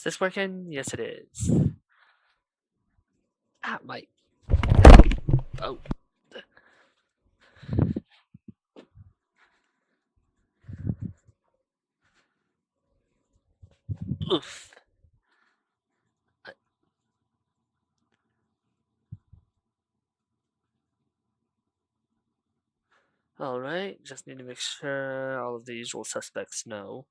Is this working? Yes, it is. Ah, my. Oh. Oof. Alright, just need to make sure all of the usual suspects know.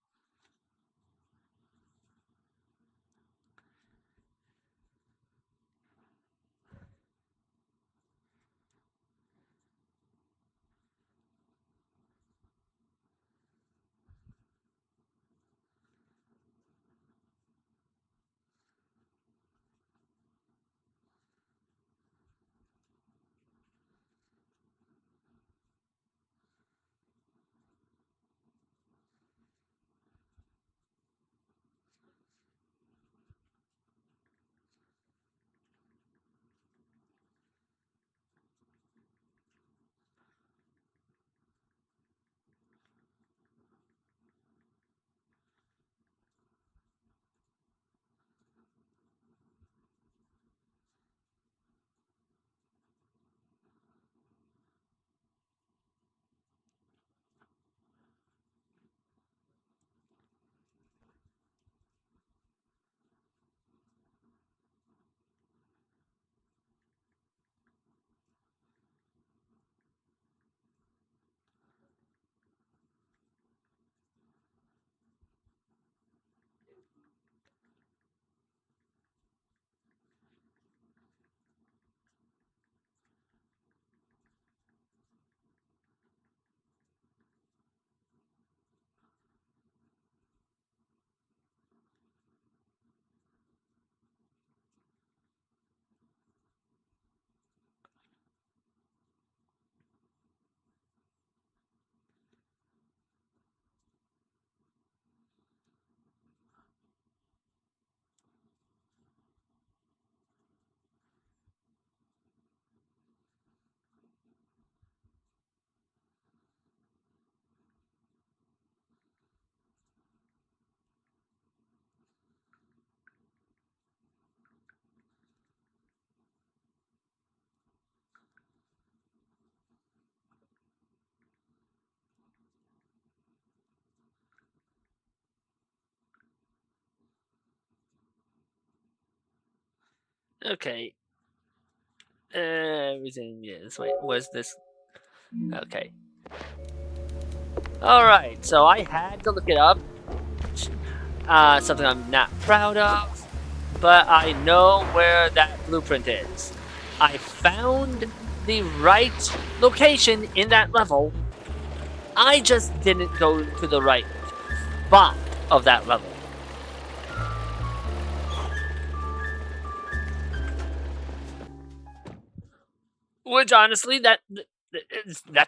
Okay. Everything is. Wait, was this? Okay. Alright, so I had to look it up. Something I'm not proud of, but I know where that blueprint is. I found the right location in that level. I just didn't go to the right spot of that level. Which honestly, that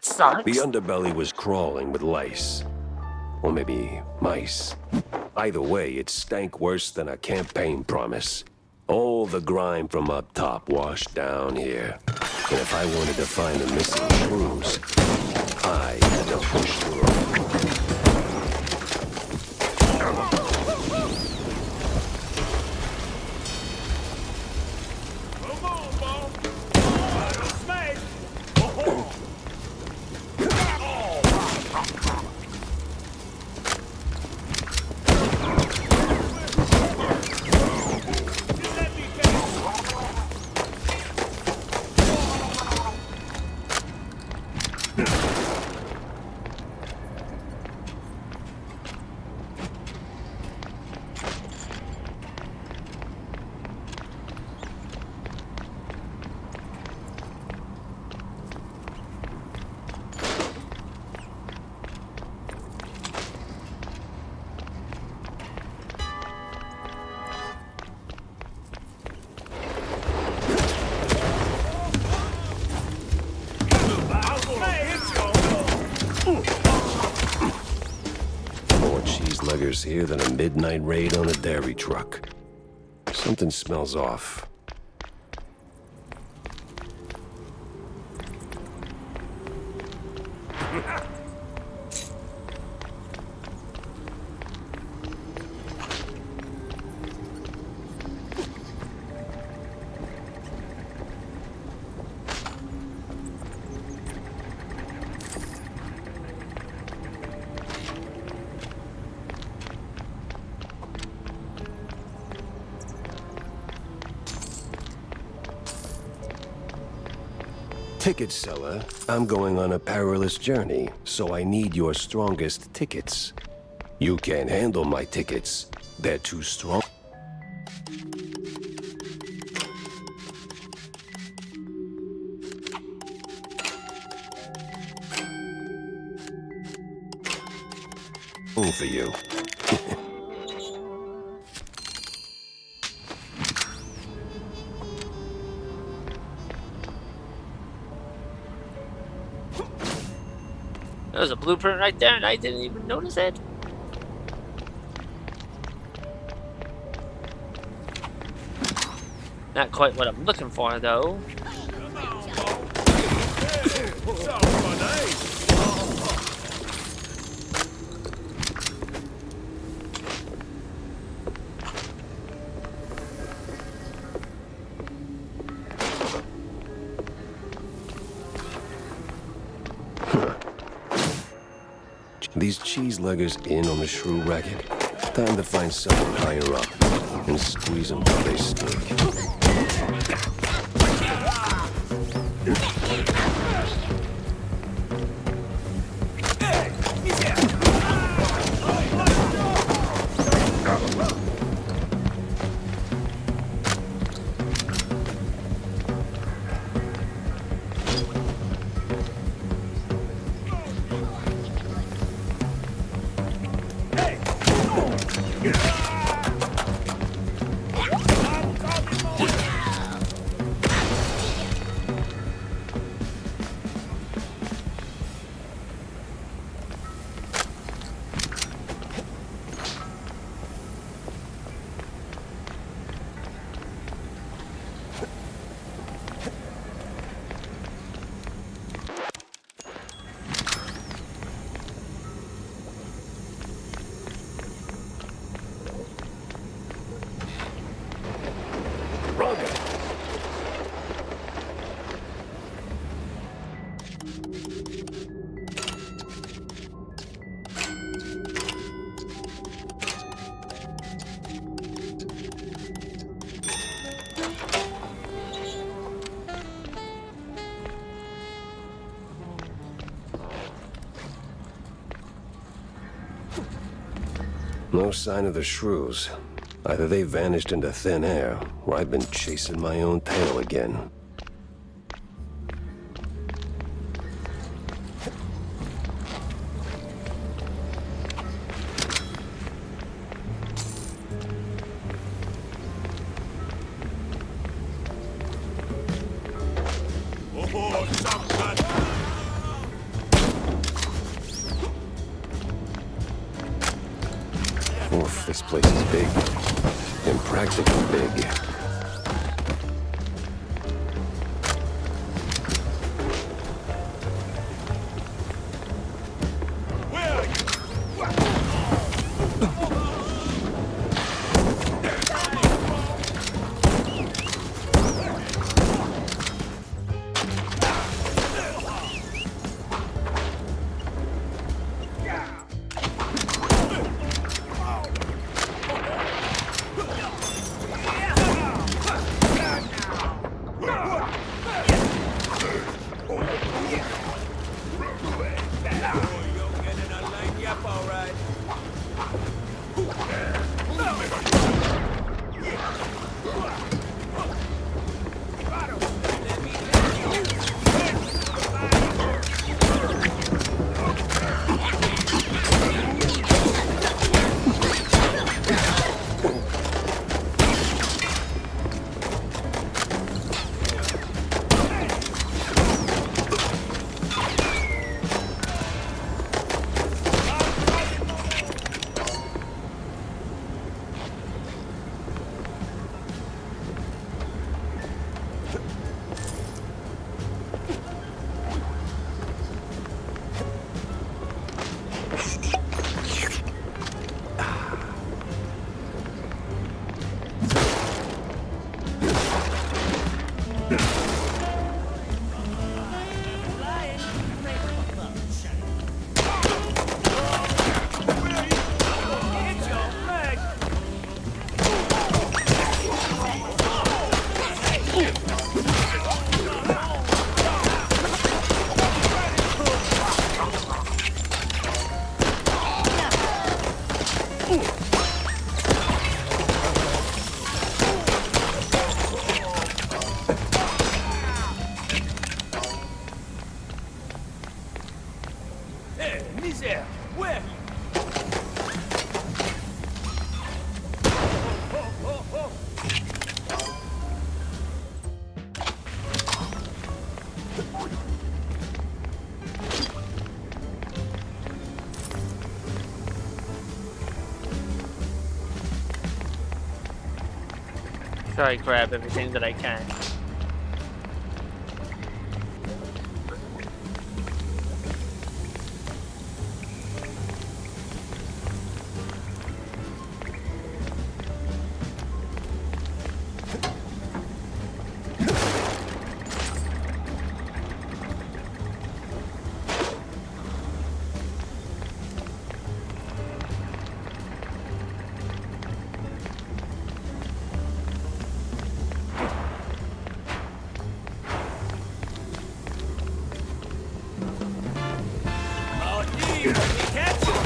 sucks. The underbelly was crawling with lice. Or maybe mice. Either way, it stank worse than a campaign promise. All the grime from up top washed down here. And if I wanted to find the missing crews, I had to push through. Here than a midnight raid on a dairy truck. Something smells off. ticket seller, I'm going on a perilous journey, so I need your strongest tickets. You can't handle my tickets. They're too strong. For you. There's a blueprint right there, and I didn't even notice it. Not quite what I'm looking for, though. These cheese-leggers in on the shrew racket? Time to find someone higher up and squeeze them till they stick. No sign of the shrews. Either they vanished into thin air, or I've been chasing my own tail again. Oof, this place is big. Impractically big. Hé, misère! Ouais! Try to grab everything that I can. Mardi! Catch it!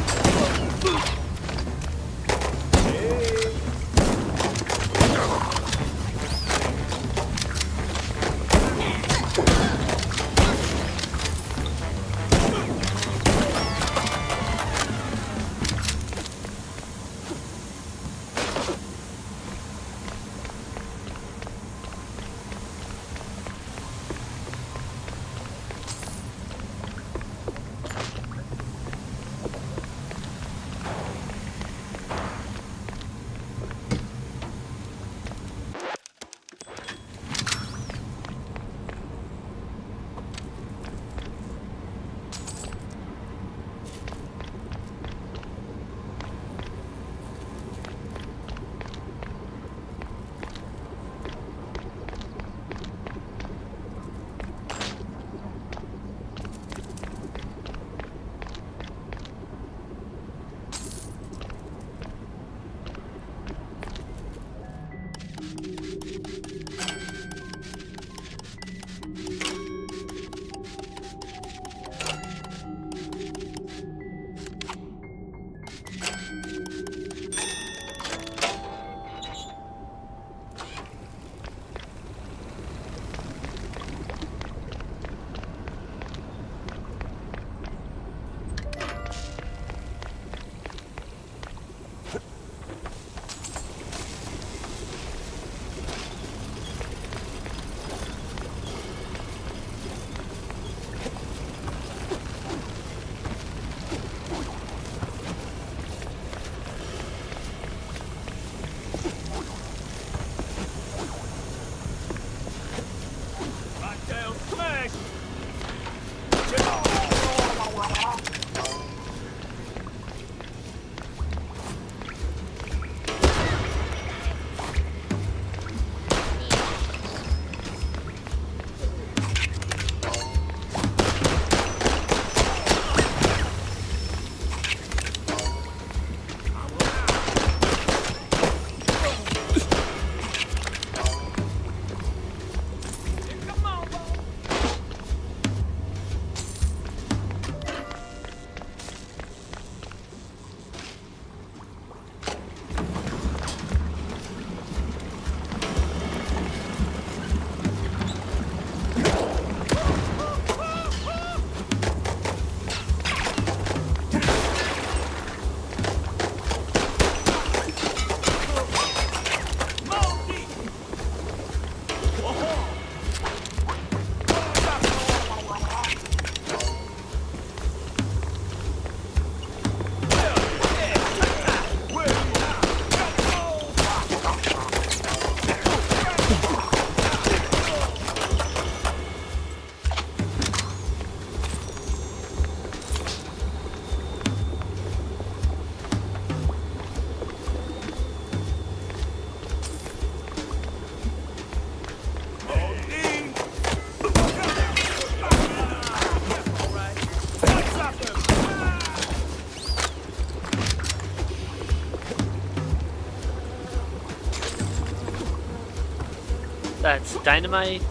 Cocktail smash! Come on, bro! Mardi! That's dynamite.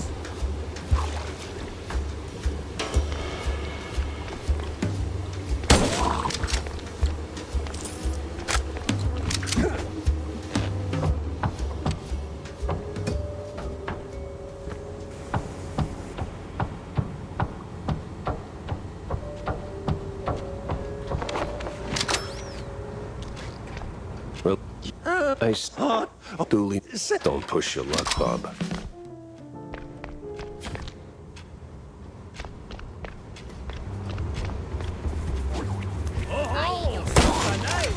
Dooley, don't push your luck, Bob. Oh, super nice.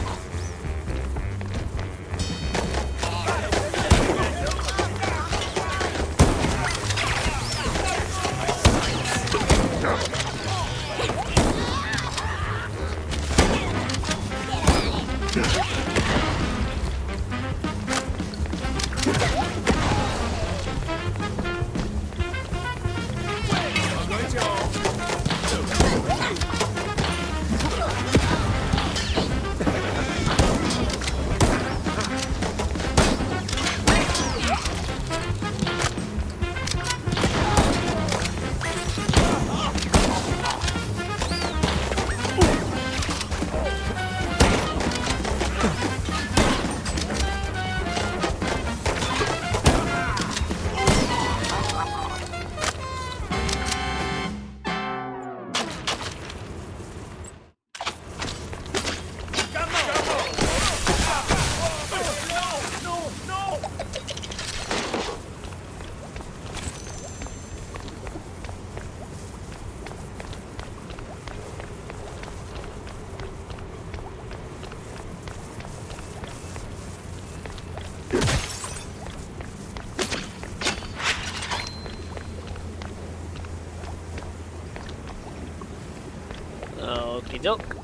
Okie doke.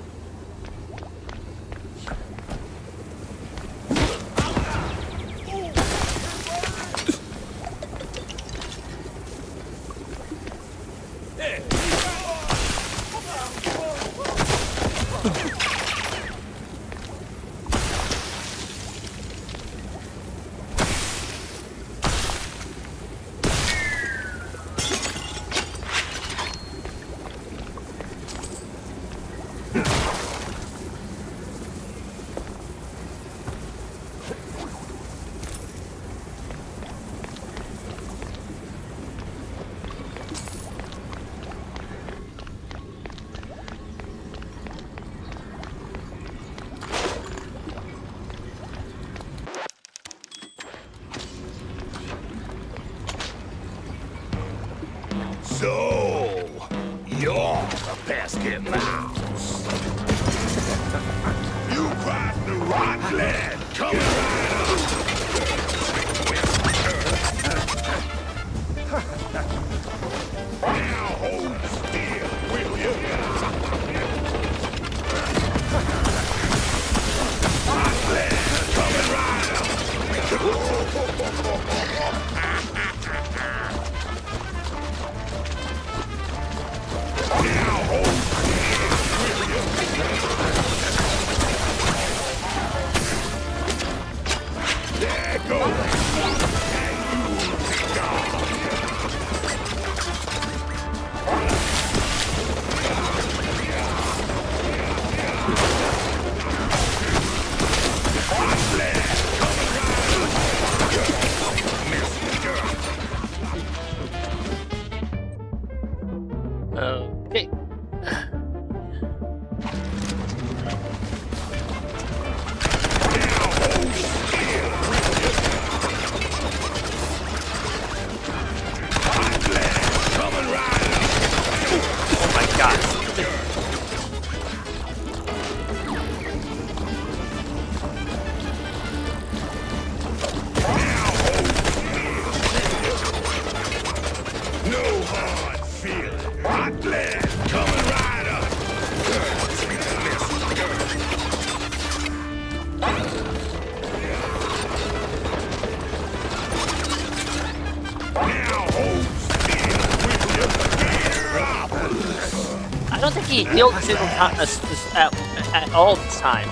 So, you're the pesky mouse. You crossed the rock land, coming right up. Now hold still, will you? Rock land, coming right Now hold There goes. Okay. Oh my god. No hard feeling. Hot land coming right up. Now hold still, will you? Gear up. I don't think he healed a single time at all this time.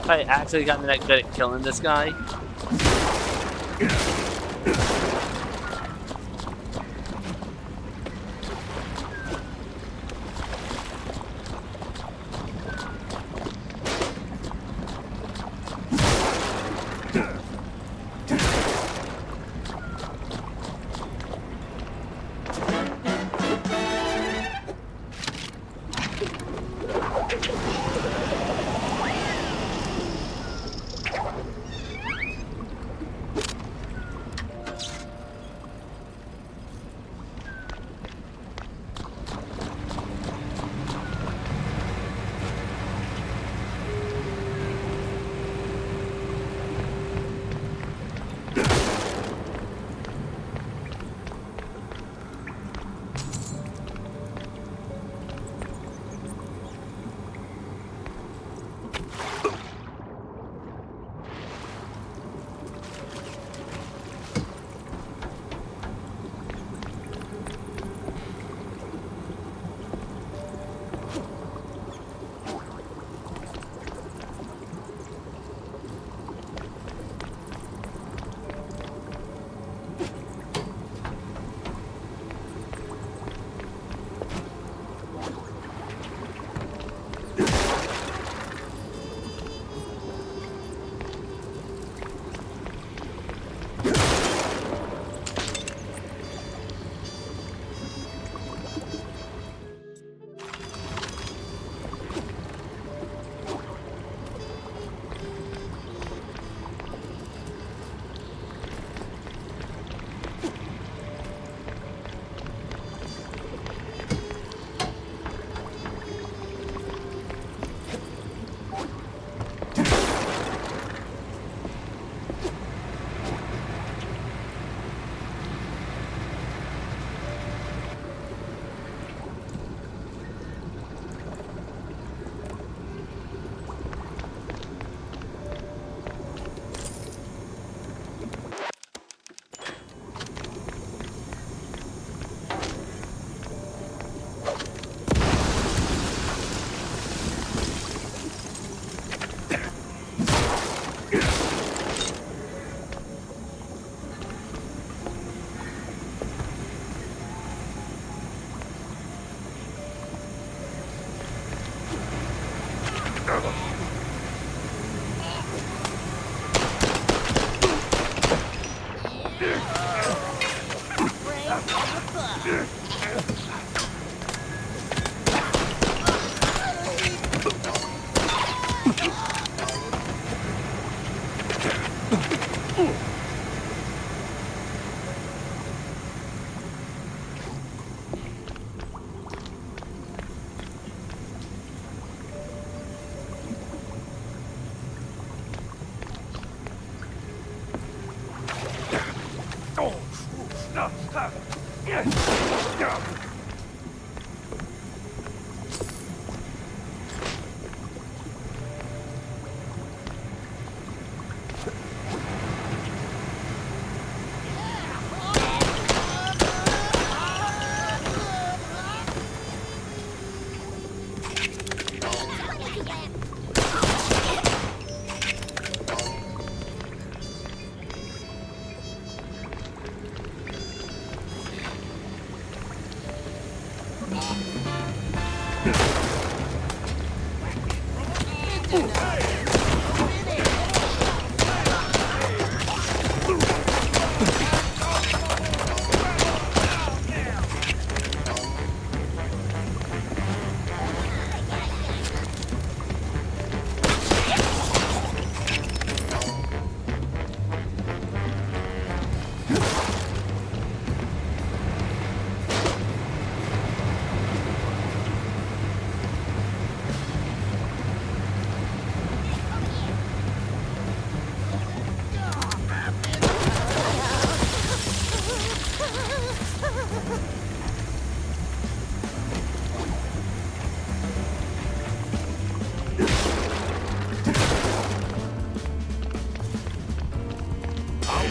I actually gotten that good at killing this guy. I'm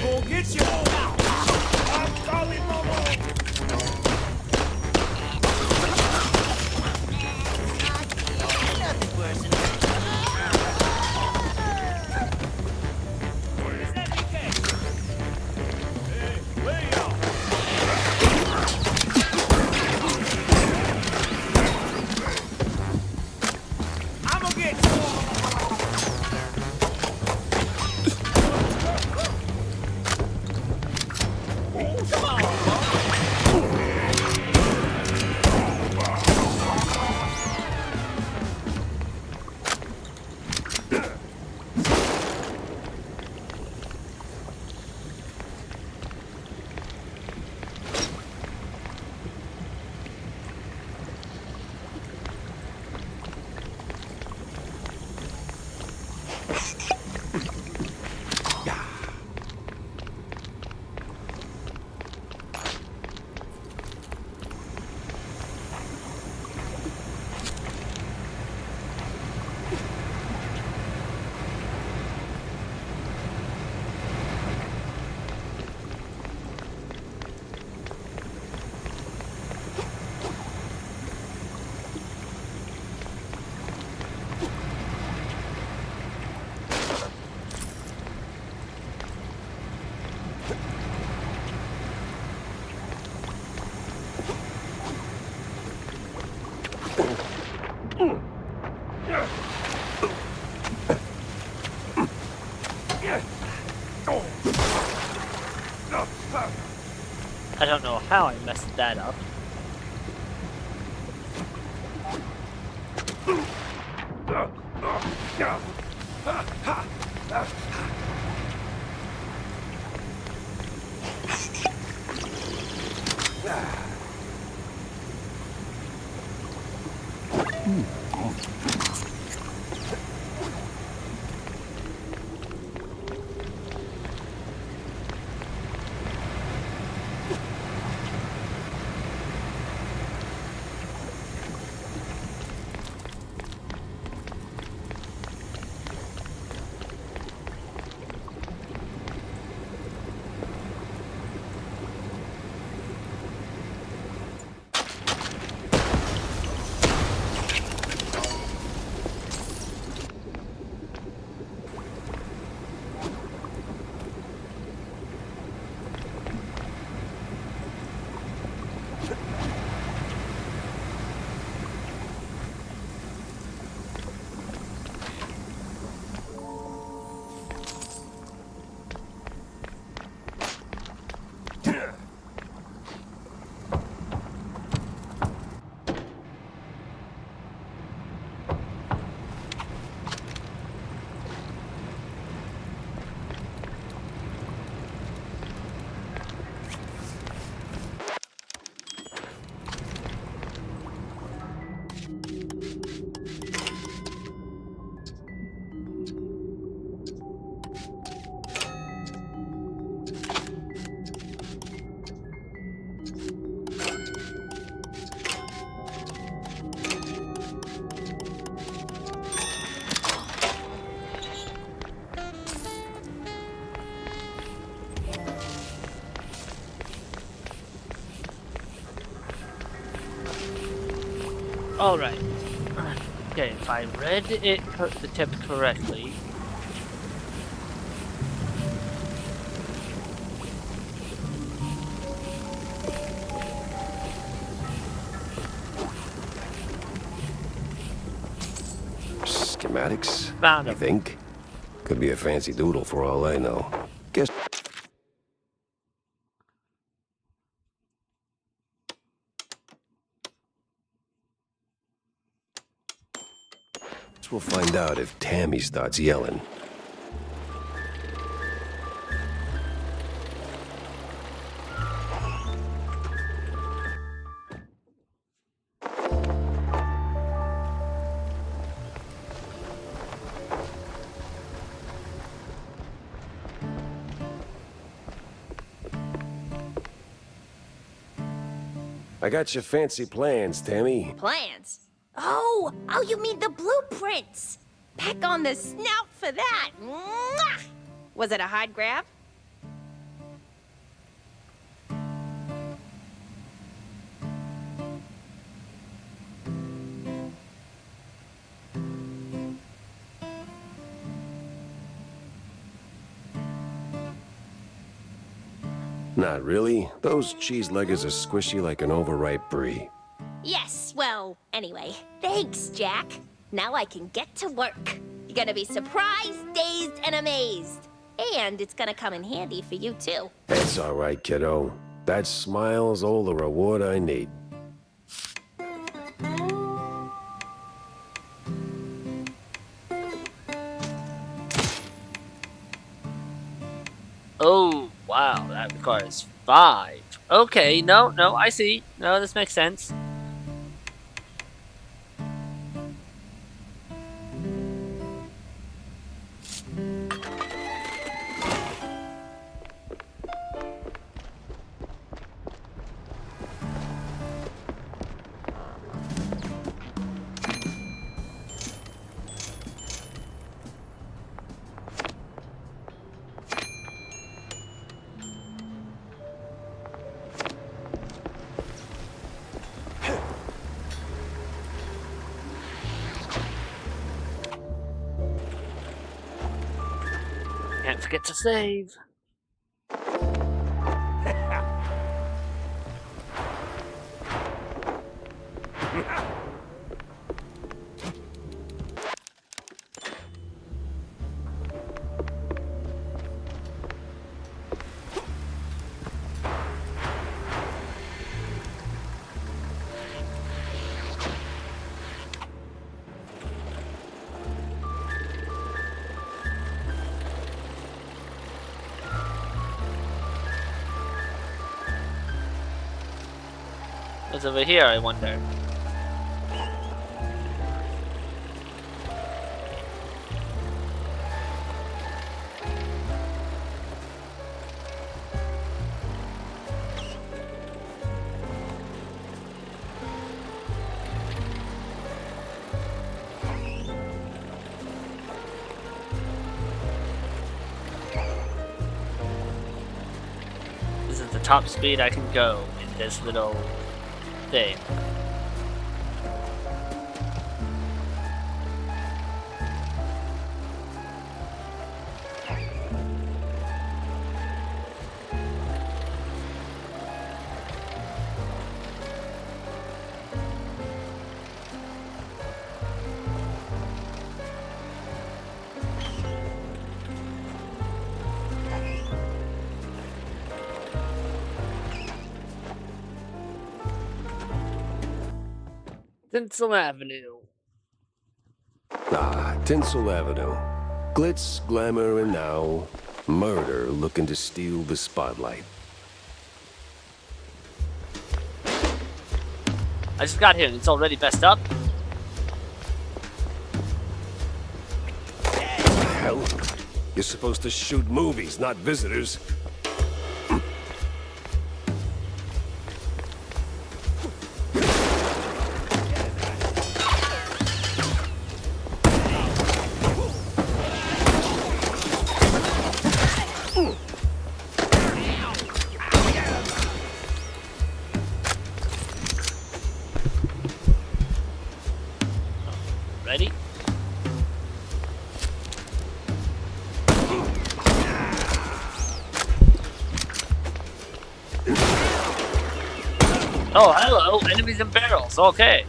gonna get you. I'm calling Momo. Nothing worse than Is that DK? Hey, way out. I'm gonna get you. Come on, Momo. I don't know how I messed that up. All right. Okay, if I read it the tip correctly. Schematics, Found you him. think? Could be a fancy doodle for all I know. Guess we'll find out if Tammy starts yelling. I got your fancy plans, Tammy. Plans? Oh, you mean the blueprints? Peck on the snout for that. Mwah! Was it a hard grab? Not really. Those cheese leggers are squishy like an overripe brie. Yes, well, anyway, thanks, Jack. Now I can get to work. You're gonna be surprised, dazed, and amazed. And it's gonna come in handy for you, too. That's all right, kiddo. That smile's all the reward I need. Oh, wow, that requires 5. Okay, no, I see. No, this makes sense. Can't forget to save. What's over here, I wonder? This is the top speed I can go in this little thing. Tinsel Avenue. Ah, Tinsel Avenue. Glitz, glamour, and now murder looking to steal the spotlight. I just got here and it's already messed up. Hell, you're supposed to shoot movies, not visitors. Oh, hello, enemies in barrels. Okay.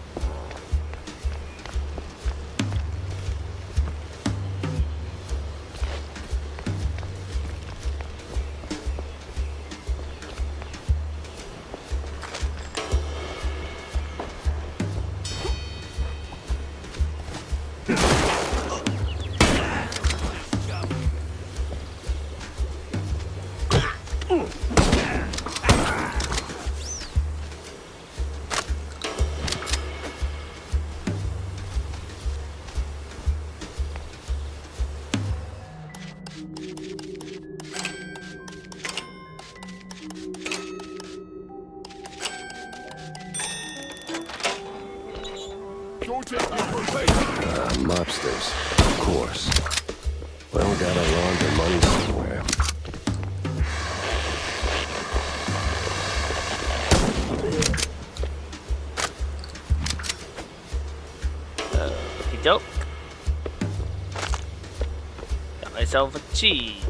Don't take me for bait. Mobsters, of course. Well, gotta launder money somewhere. Okey doke. Got myself a cheese.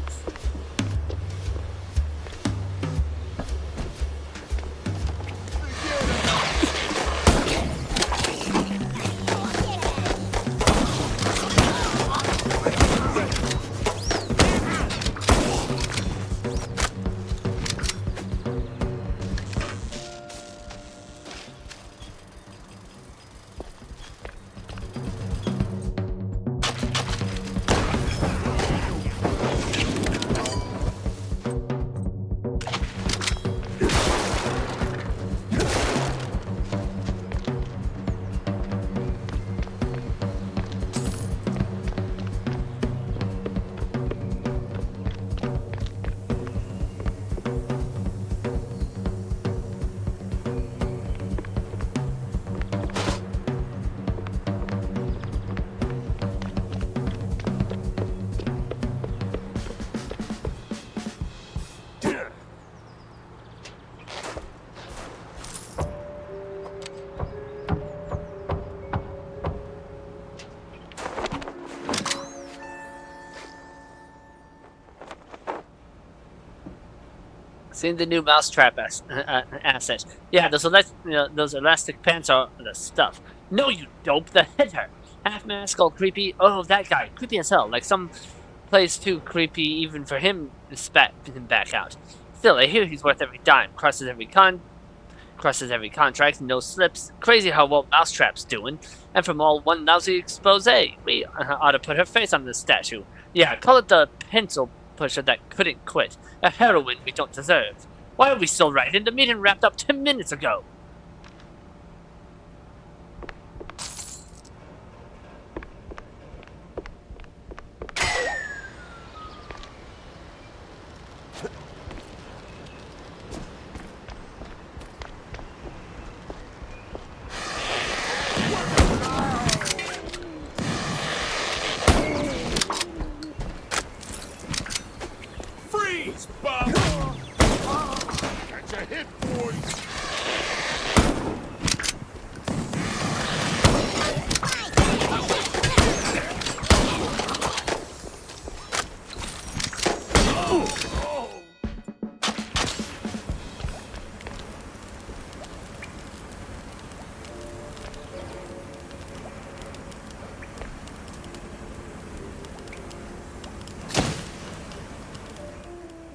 Seen the new mousetrap asset. Yeah, those elastic pants are the stuff. No, you dope, the header. Half mask, all creepy. Oh, that guy, creepy as hell. Like some place too creepy even for him to spat him back out. Still, I hear he's worth every dime. Crosses every contract, no slips. Crazy how well Mousetrap's doing. And from all one lousy expose, we ought to put her face on this statue. Yeah, call it the pencil pusher that couldn't quit. A heroine we don't deserve. Why are we still writing? The meeting wrapped up 10 minutes ago. Freeze, Bob! Catch a hit, boys!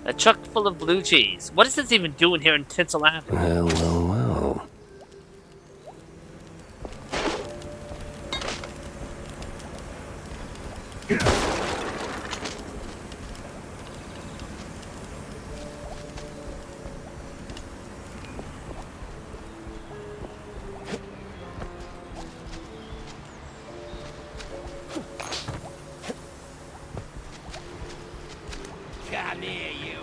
A truck full of blue cheese. What is this even doing here in Tinsel Avenue? Well. Come here, you.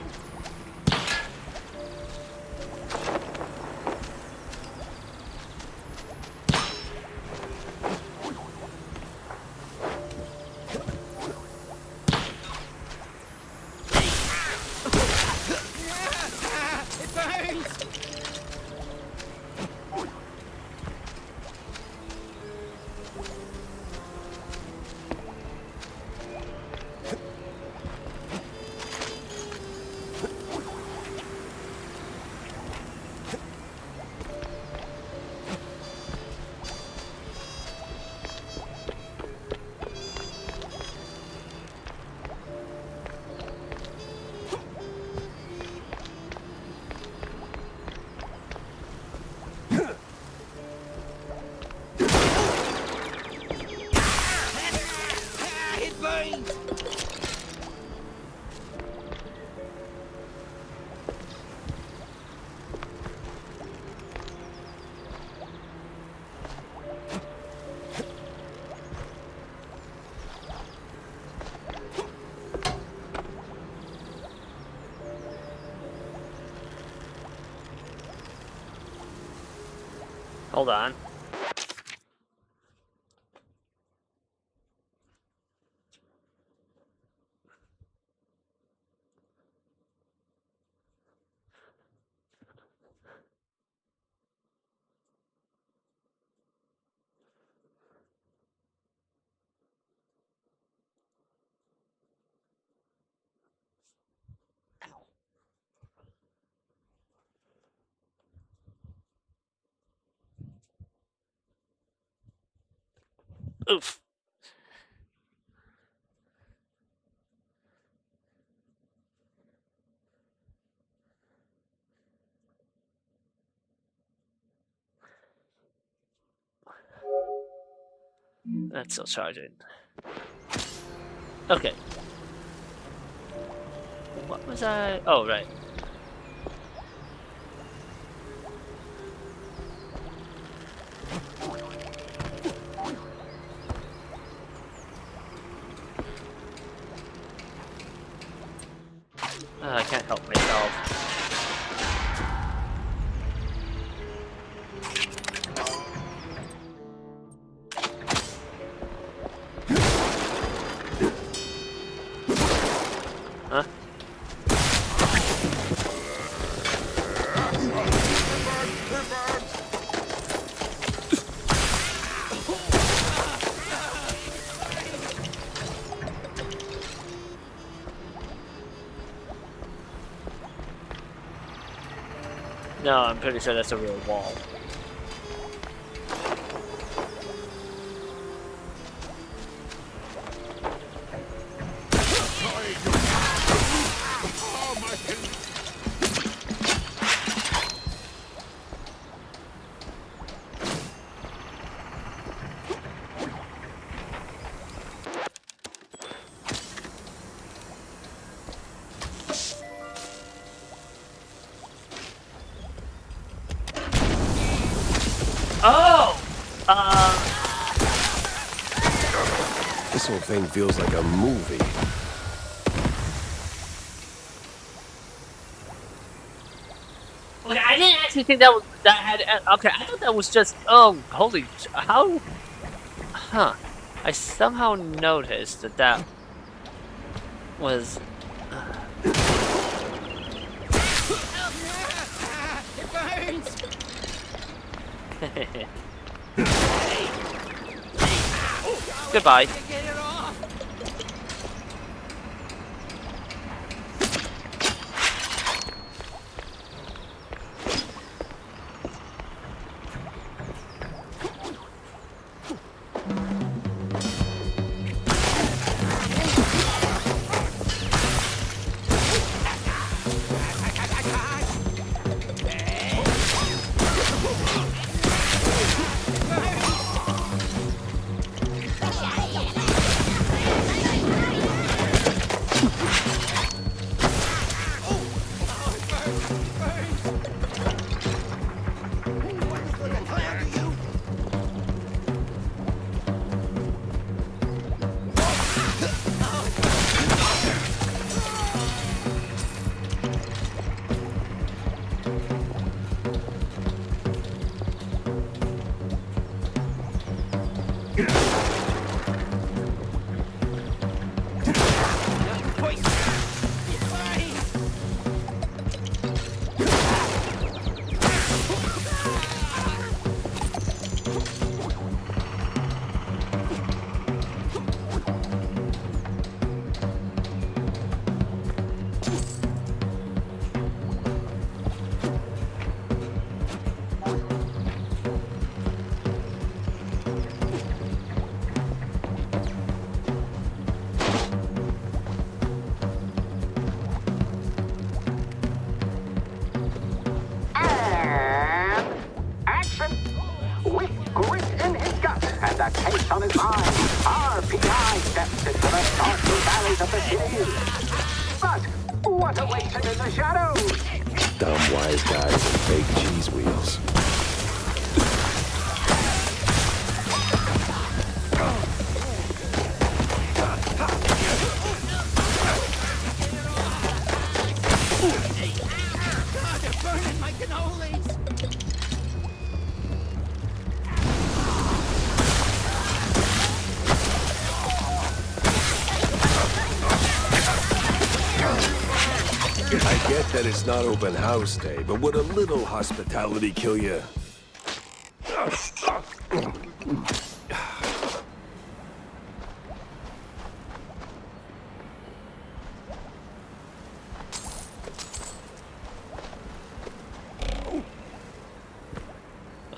It burns! Hold on. Oof. That's still charging. Okay. What was I? Oh, right. I can't help myself. Huh? No, I'm pretty sure that's a real wall. Oh, my goodness. Oh! This whole thing feels like a movie. Okay, I didn't actually think that was that had. Okay, I thought that was just. Oh, holy! How? Huh? I somehow noticed that that was. It burns! Goodbye. Get it off! a case on his mind, our PI steps into the dark valleys of the city. But what awaits him in the shadows? Dumb wise guys and fake cheese wheels. get that it's not open house day, but would a little hospitality kill you?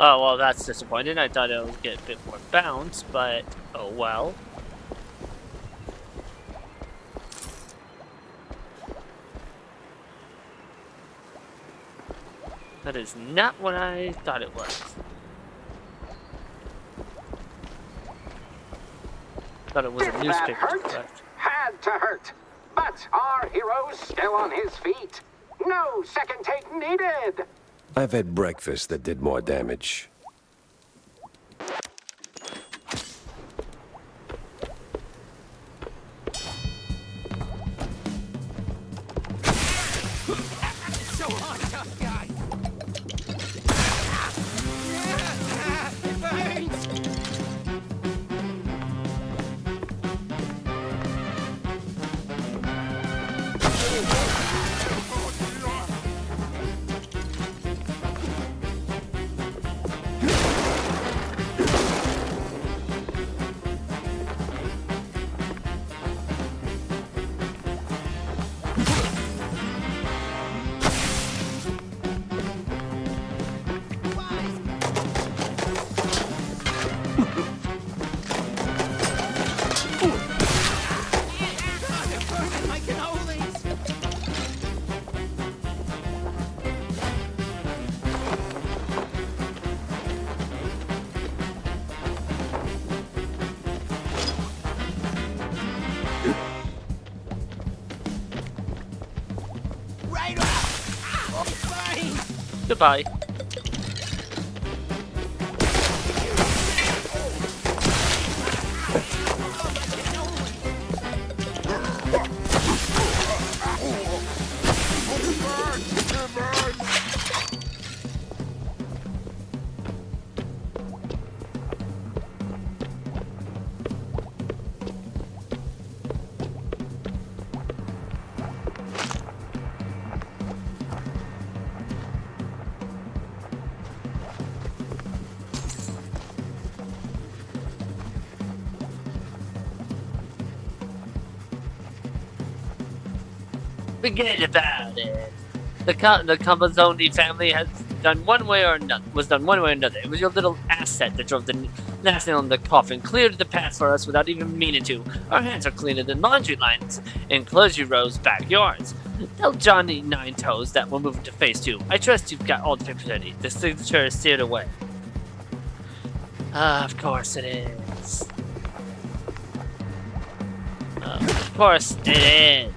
Oh, well, that's disappointing. I thought it would get a bit more bounce, but oh well. That is not what I thought it was. Thought it was a Did that newspaper to hurt? collect. Had to hurt. But our hero's still on his feet. No second take needed. I've had breakfast that did more damage. So hard, tough guy. It burns. They're burning like cannolis. Right off. Oh, fine. Goodbye. Forget about it. The Cambazoni family has done one way or another. Was done one way or another. It was your little asset that drove the nail on the coffin, cleared the path for us without even meaning to. Our hands are cleaner than laundry lines in Clergy Row's backyards. Tell Johnny Nine Toes that we're moving to phase 2. I trust you've got all the papers ready. The signature is steered away. Of course it is. Of course it is.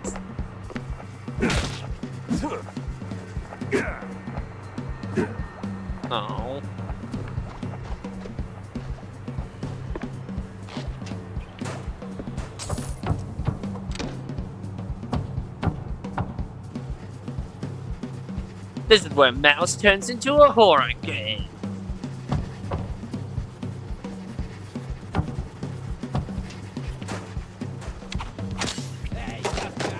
Oh. This is where Mouse turns into a horror game. Hey, tough guy.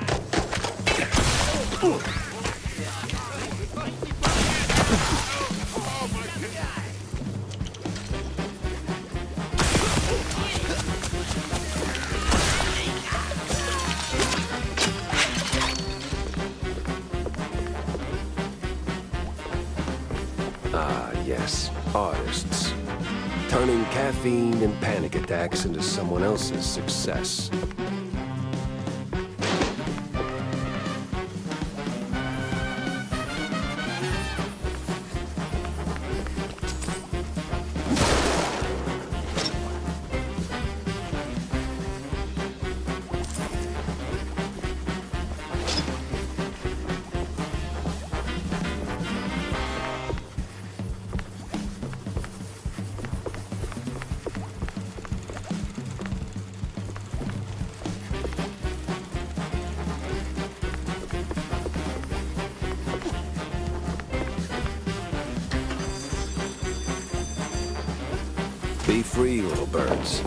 Ah, yes, artists. Turning caffeine and panic attacks into someone else's success. Be free, little birds.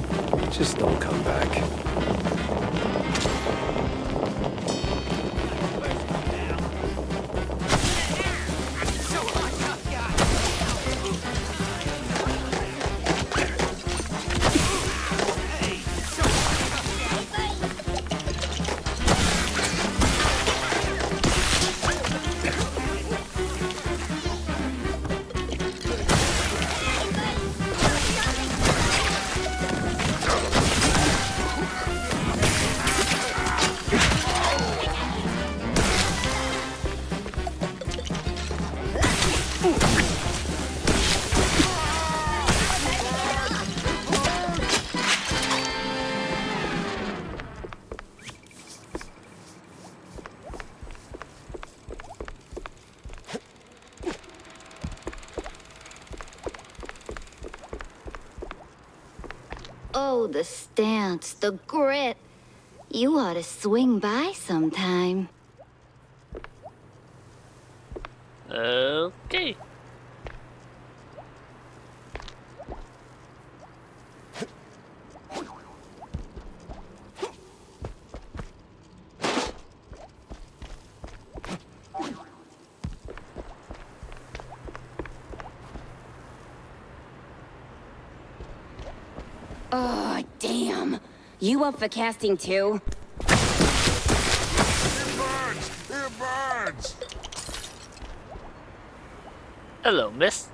Just don't come back. Oh, the stance, the grit. You ought to swing by sometime. Okay. Oh, damn. You up for casting too? Here, birds! Hello, miss.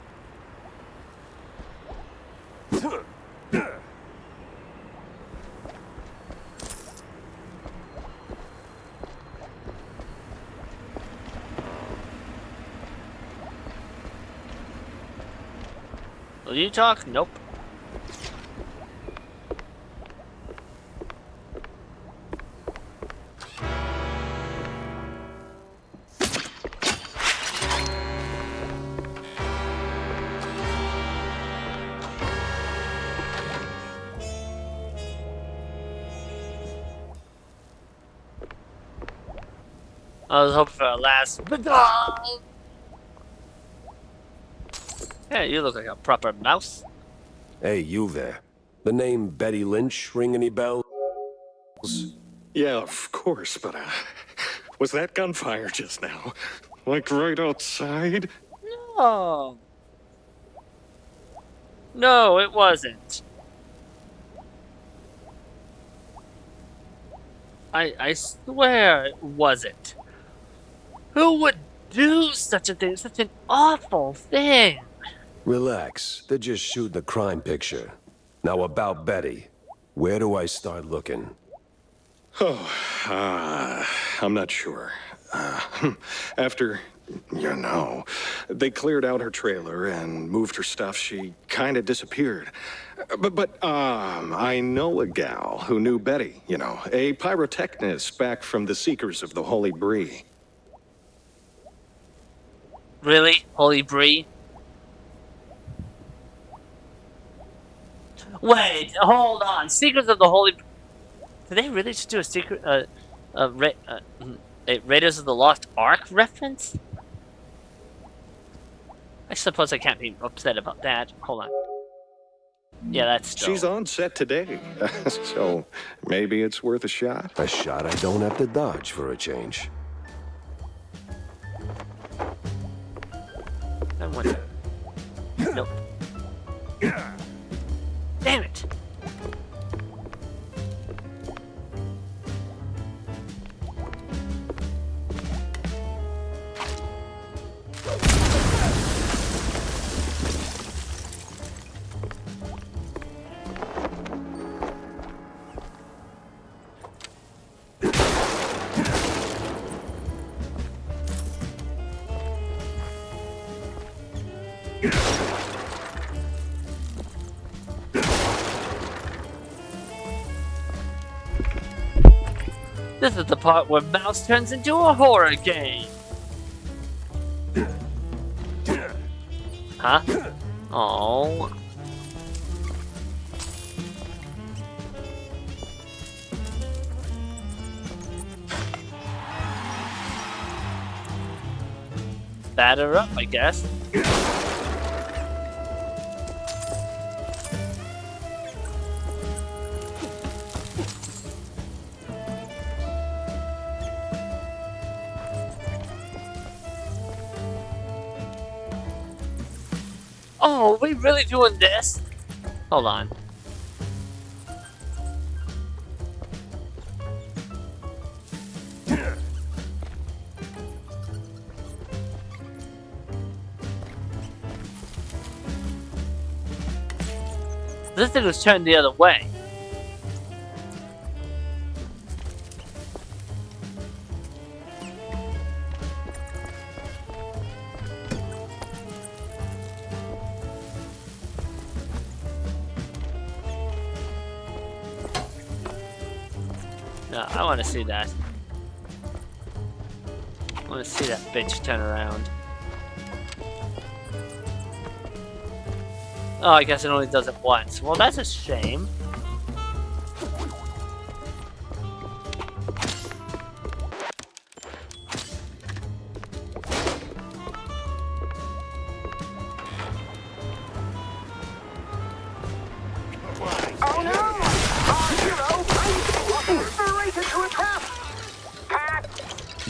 Will you talk? Nope. I was hoping for a last. Hey, you look like a proper mouse. Hey, you there. The name Betty Lynch ring any bells? Yeah, of course, but was that gunfire just now? Like right outside? No. No, it wasn't. I swear it wasn't. Who would do such a thing? Such an awful thing. Relax. They're just shooting a crime picture. Now about Betty. Where do I start looking? Oh, I'm not sure. After, they cleared out her trailer and moved her stuff, she kind of disappeared. But I know a gal who knew Betty, a pyrotechnist back from the Seekers of the Holy Bree. Really? Holy Bree? Wait, hold on. Secrets of the Holy... Did they really just do a secret... a Raiders of the Lost Ark reference? I suppose I can't be upset about that. Hold on. Yeah, that's dope. She's on set today, so maybe it's worth a shot. A shot I don't have to dodge for a change. I wonder. Nope. Damn it! This is the part where Mouse turns into a horror game. Huh? Oh. Batter up, I guess. Oh, are we really doing this? Hold on. This thing was turned the other way. No, I want to see that. I want to see that bitch turn around. Oh, I guess it only does it once. Well, that's a shame.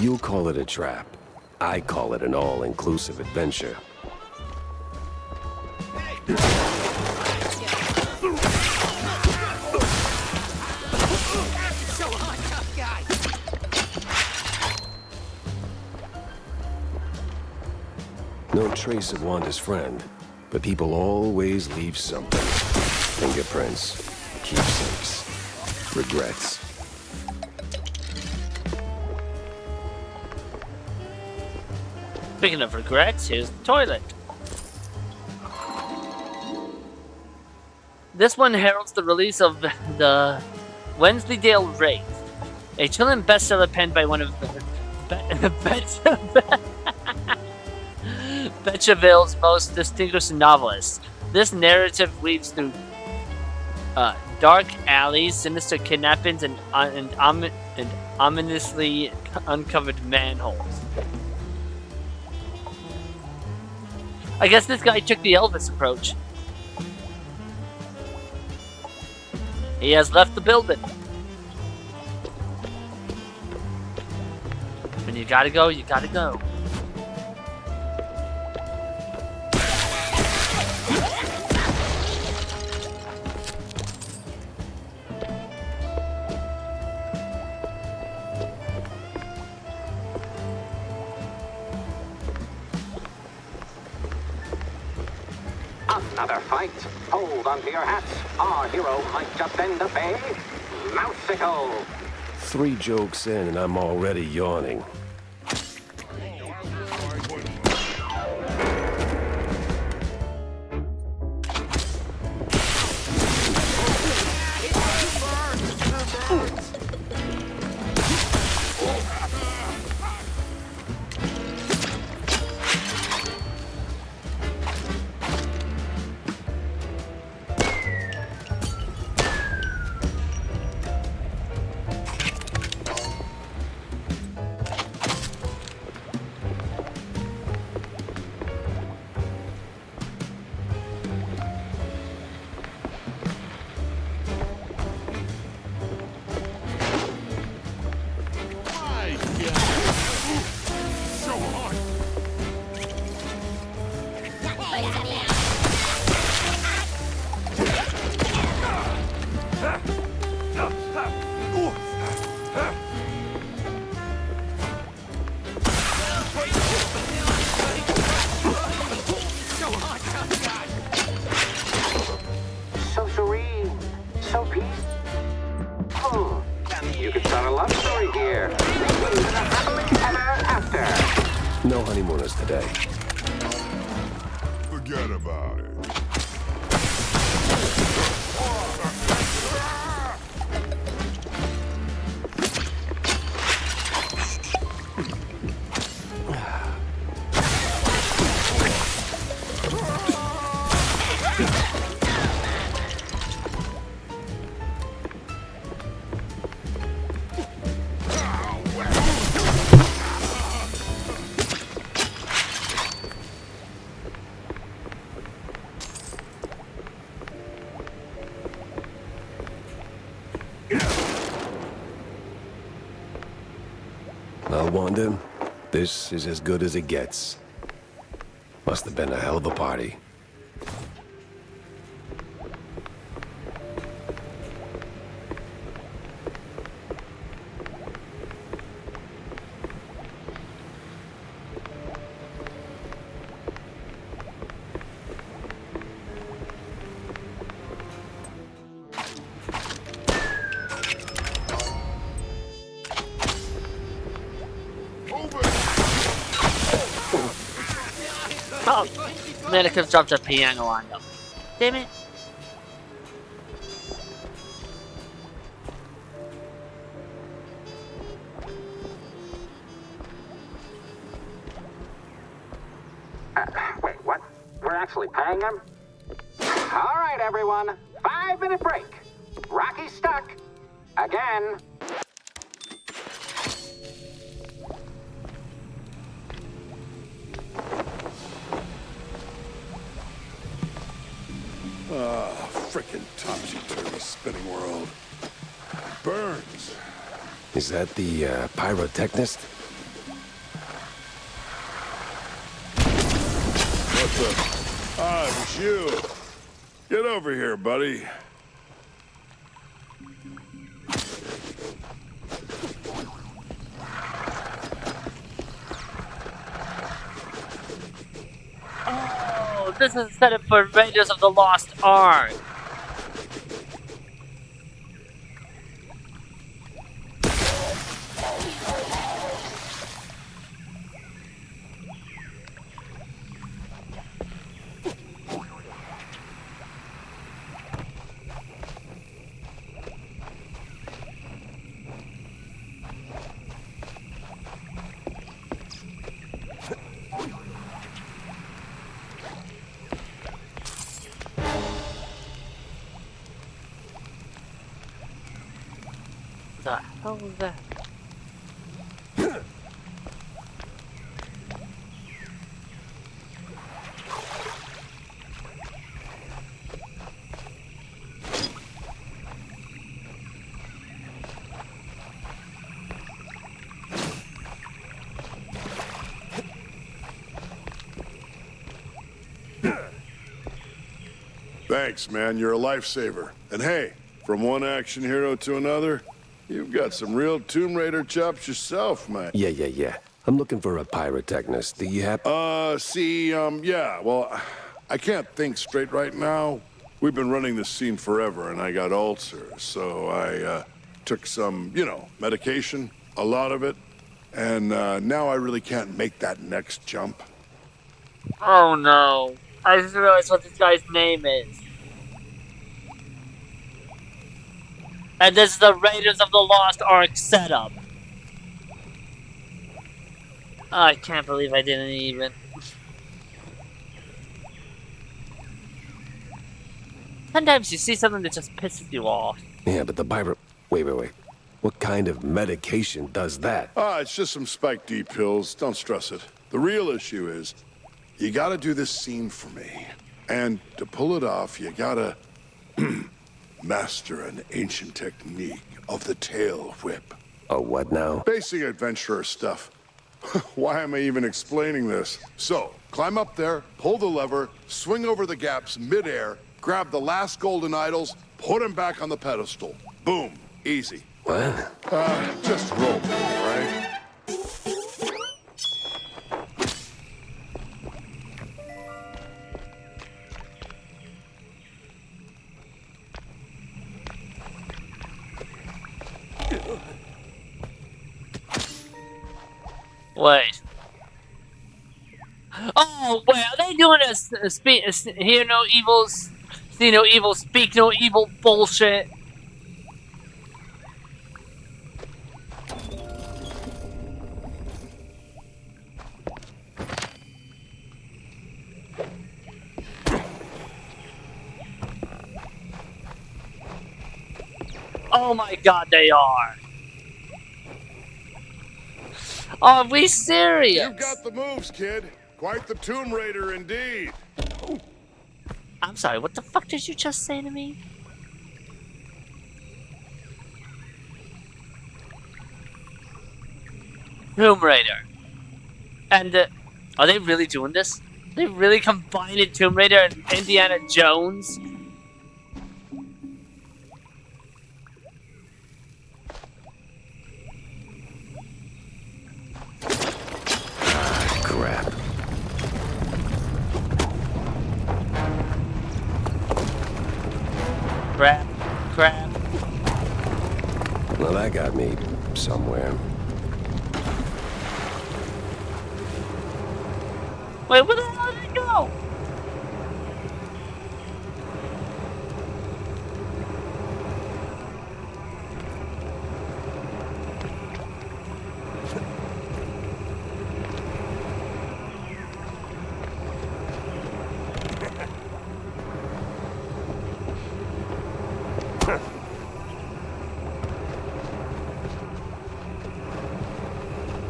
You call it a trap. I call it an all-inclusive adventure. So hot, tough guy. No trace of Wanda's friend, but people always leave something. Fingerprints, keepsakes, regrets. Speaking of regrets, here's the toilet. This one heralds the release of the Wensleydale Wraith, a chilling bestseller penned by one of Betchaville's most distinguished novelists. This narrative weaves through dark alleys, sinister kidnappings, and ominously uncovered manholes. I guess this guy took the Elvis approach. He has left the building. When you gotta go, you gotta go. Another fight. Hold onto your hats. Our hero might just end up a mouseicle. 3 jokes in and I'm already yawning. So serene, so peaceful. You could start a love story here. Maybe even a happily ever after. No honeymooners today. Forget about it. Well, Wanda, this is as good as it gets. Must have been a hell of a party. Oh, man, I could have dropped a piano on them. Damn it. Wait, what? We're actually paying him? All right, everyone. 5-minute break. Rocky's stuck. Again. Ah, frickin' topsy-turvy spinning world. Burns. Is that the pyrotechnist? what the... Ah, it was you. Get over here, buddy. Oh, this is a setup for Raiders of the Lost Ark. The hell was that? Thanks, man. You're a lifesaver. And hey, from one action hero to another, you've got some real Tomb Raider chops yourself, man. Yeah. I'm looking for a pyrotechnist. Do you have... Yeah, well, I can't think straight right now. We've been running this scene forever, and I got ulcers, so I, took some, medication, a lot of it, and, now I really can't make that next jump. Oh no. I just realized what this guy's name is. And this is the Raiders of the Lost Ark setup. I can't believe I didn't even. Sometimes you see something that just pisses you off. Yeah, but the pyro... Wait. What kind of medication does that? It's just some Spike D pills. Don't stress it. The real issue is, you gotta do this scene for me. And to pull it off, you gotta master an ancient technique of the tail whip. A what now? Basic adventurer stuff. Why am I even explaining this? So, climb up there, pull the lever, swing over the gaps midair, grab the last golden idols, put them back on the pedestal. Boom. Easy. What? Just roll, right? Wait. Oh, wait, are they doing a hear no evils, see no evil, speak no evil bullshit? Oh my god, they are. Are we serious? You've got the moves, kid. Quite the Tomb Raider indeed. I'm sorry, what the fuck did you just say to me? Tomb Raider. And, are they really doing this? They really combined Tomb Raider and Indiana Jones? Crap. Crap. Well, that got me somewhere. Wait, where the hell did it go?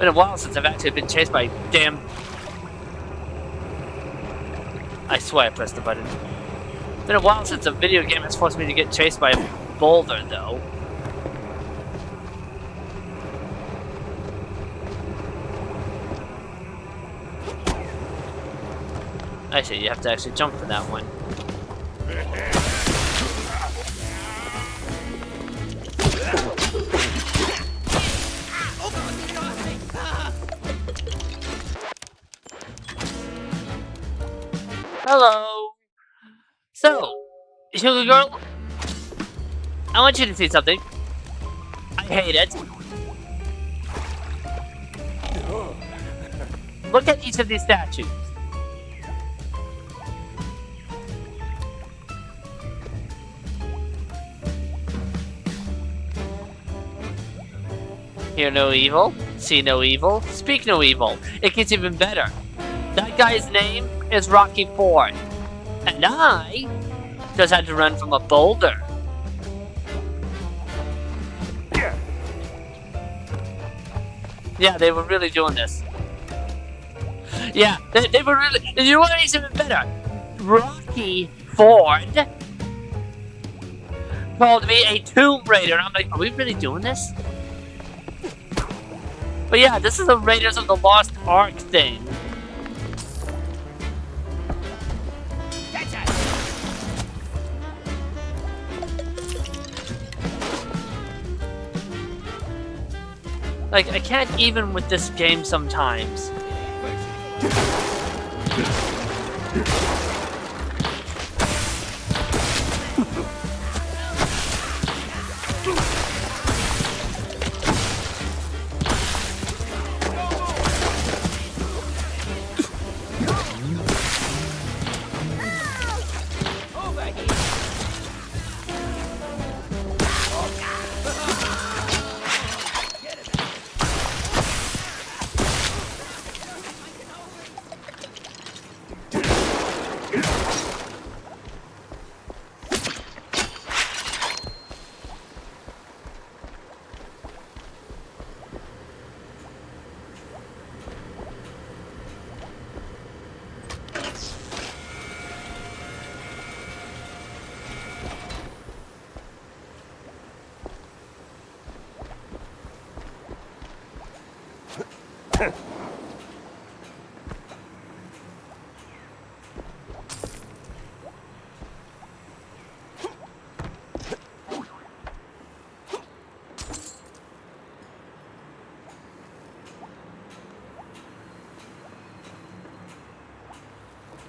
Been a while since I've actually been chased by damn. I swear I pressed the button. Been a while since a video game has forced me to get chased by a boulder, though. I see, you have to actually jump for that one. Hello! So, Sugar Girl, I want you to see something. I hate it. Look at each of these statues. Hear no evil, see no evil, speak no evil. It gets even better. That guy's name is Rocky Ford. And I just had to run from a boulder. Yeah, they were really doing this. Yeah, they were really... You know what makes it even better? Rocky Ford called me a Tomb Raider. And I'm like, are we really doing this? But yeah, this is a Raiders of the Lost Ark thing. Like, I can't even with this game sometimes.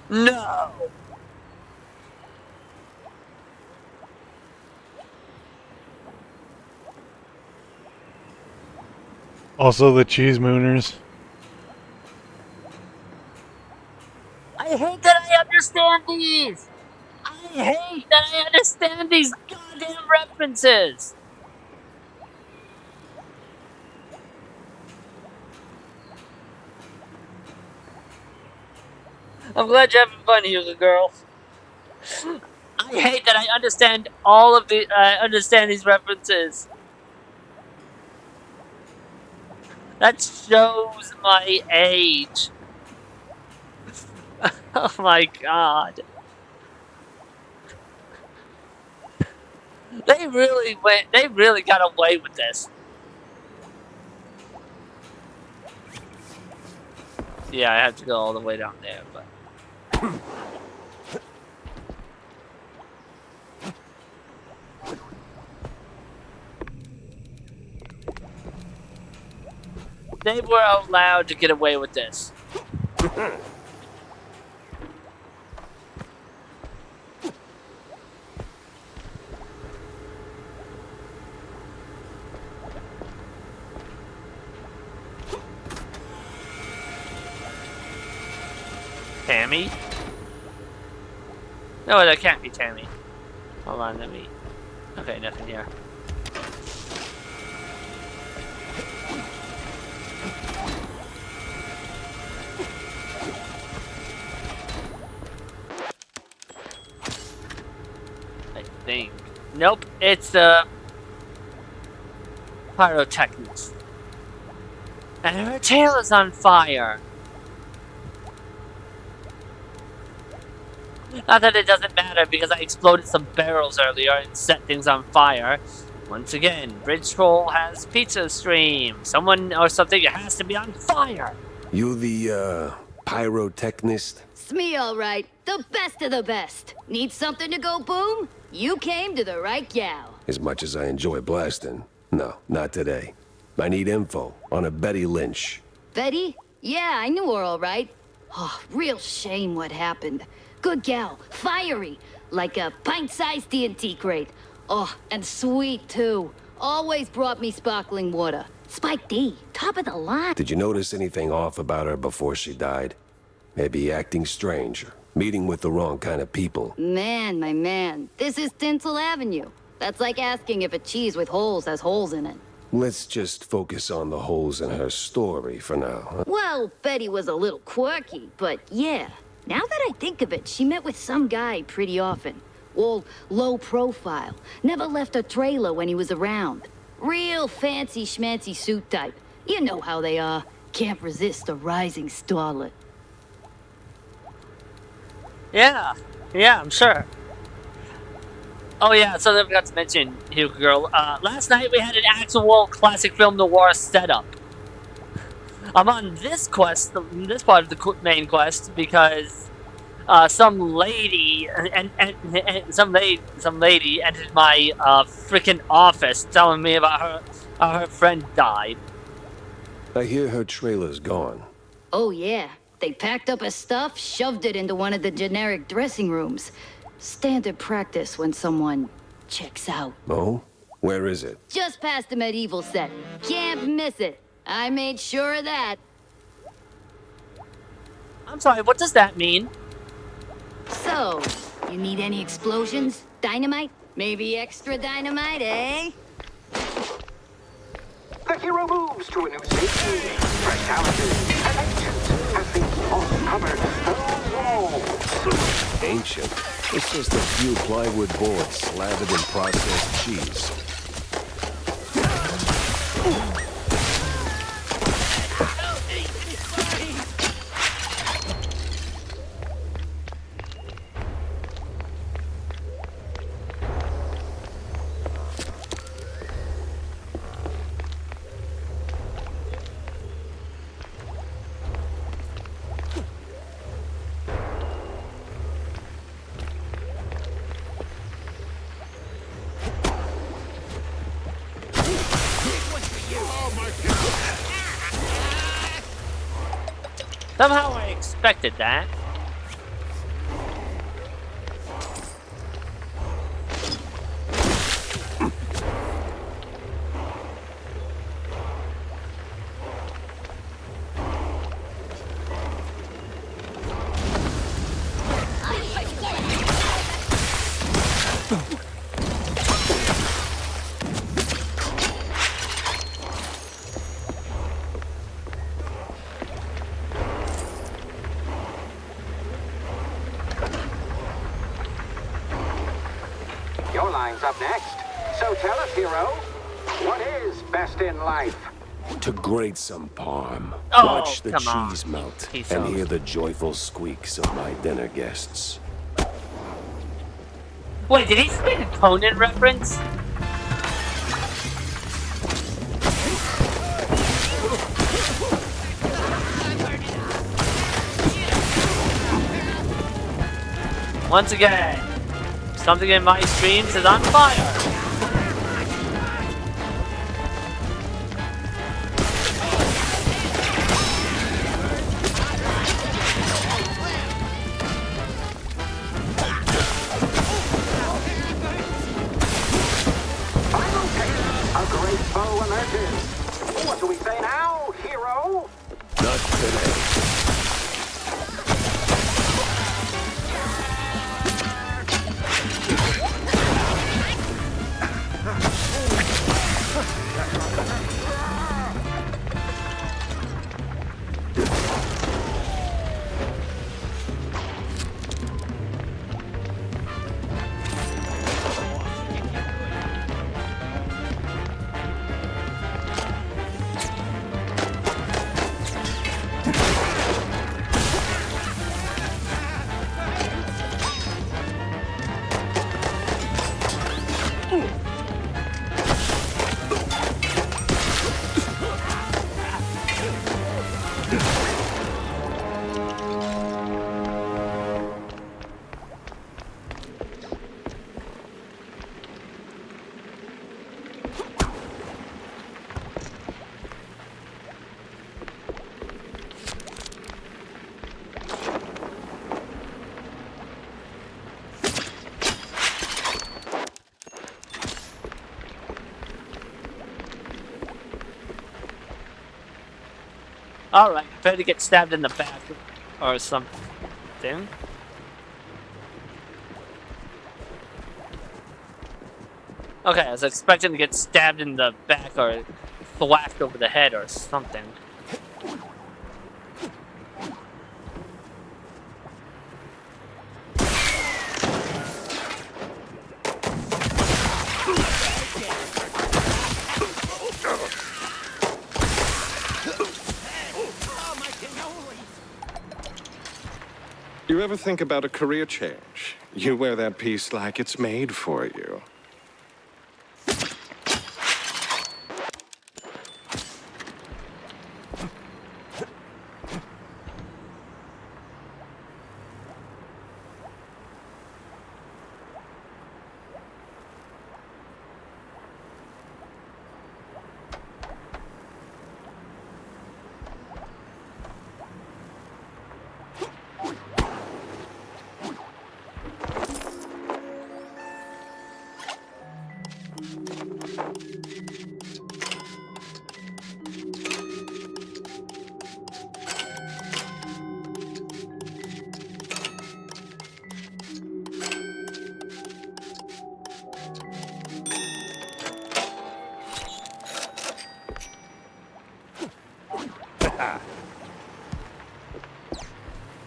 No! Also the cheese mooners. I hate that I understand these! I hate that I understand these goddamn references! I'm glad you're having fun, Hugo girl. I hate that I understand all of the understand these references. That shows my age. Oh my god. They really got away with this. Yeah, I have to go all the way down there, but they were allowed to get away with this. Tammy? No, that can't be Tammy. Hold on, let me... Okay, nothing here. I think. Nope, it's the... Pyrotechnics. And her tail is on fire. Not that it doesn't matter because I exploded some barrels earlier and set things on fire. Once again, Bridge Troll has pizza stream. Someone or something has to be on fire. You the, pyrotechnist? It's me, all right. The best of the best. Need something to go boom? You came to the right gal. As much as I enjoy blasting, no, not today. I need info on a Betty Lynch. Betty? Yeah, I knew her all right. Oh, real shame what happened. Good gal, fiery, like a pint-sized TNT crate. Oh, and sweet, too. Always brought me sparkling water. Spike D, top of the line. Did you notice anything off about her before she died? Maybe acting strange, or meeting with the wrong kind of people. Man, my man, this is Tinsel Avenue. That's like asking if a cheese with holes has holes in it. Let's just focus on the holes in her story for now, huh? Well, Betty was a little quirky, but yeah. Now that I think of it, she met with some guy pretty often. All low profile. Never left a trailer when he was around. Real fancy schmancy suit type. You know how they are. Can't resist a rising starlet. Yeah, I'm sure. Oh yeah, something I forgot to mention, Hugh Girl. Last night we had an actual classic film noir setup. I'm on this quest, this part of the main quest, because some lady entered my freaking office, telling me about her friend died. I hear her trailer's gone. Oh yeah. They packed up her stuff, shoved it into one of the generic dressing rooms. Standard practice when someone checks out. Oh? Where is it? Just past the medieval set. Can't miss it. I made sure of that. I'm sorry, what does that mean? So, you need any explosions? Dynamite? Maybe extra dynamite, eh? The hero moves to a new stage. Fresh challenges and ancient as they uncover stone walls. Ancient? It's just a few plywood boards slathered in processed cheese. Somehow I expected that. Your line's up next. So tell us, hero, what is best in life? To grate some parm, Oh, watch the come on. cheese melt, Piece and of- hear the joyful squeaks of my dinner guests. Wait, did he make a Conan reference? Once again, something in my streams is on fire. Final test, a great foe emerges. What do we say now, hero? Not today. Alright, prepare to get stabbed in the back or something. Okay, I was expecting to get stabbed in the back or thwacked over the head or something. You ever think about a career change? You wear that piece like it's made for you.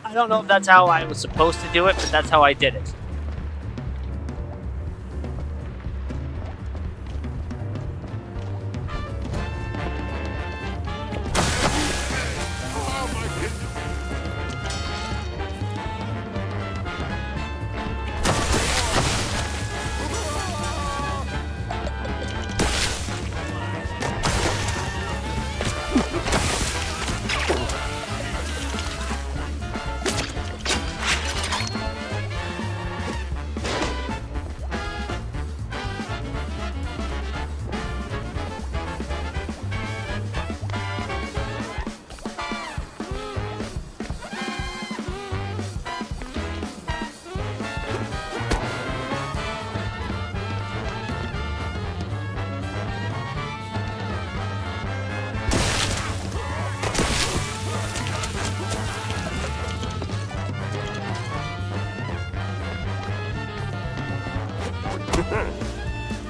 I don't know if that's how I was supposed to do it, but that's how I did it.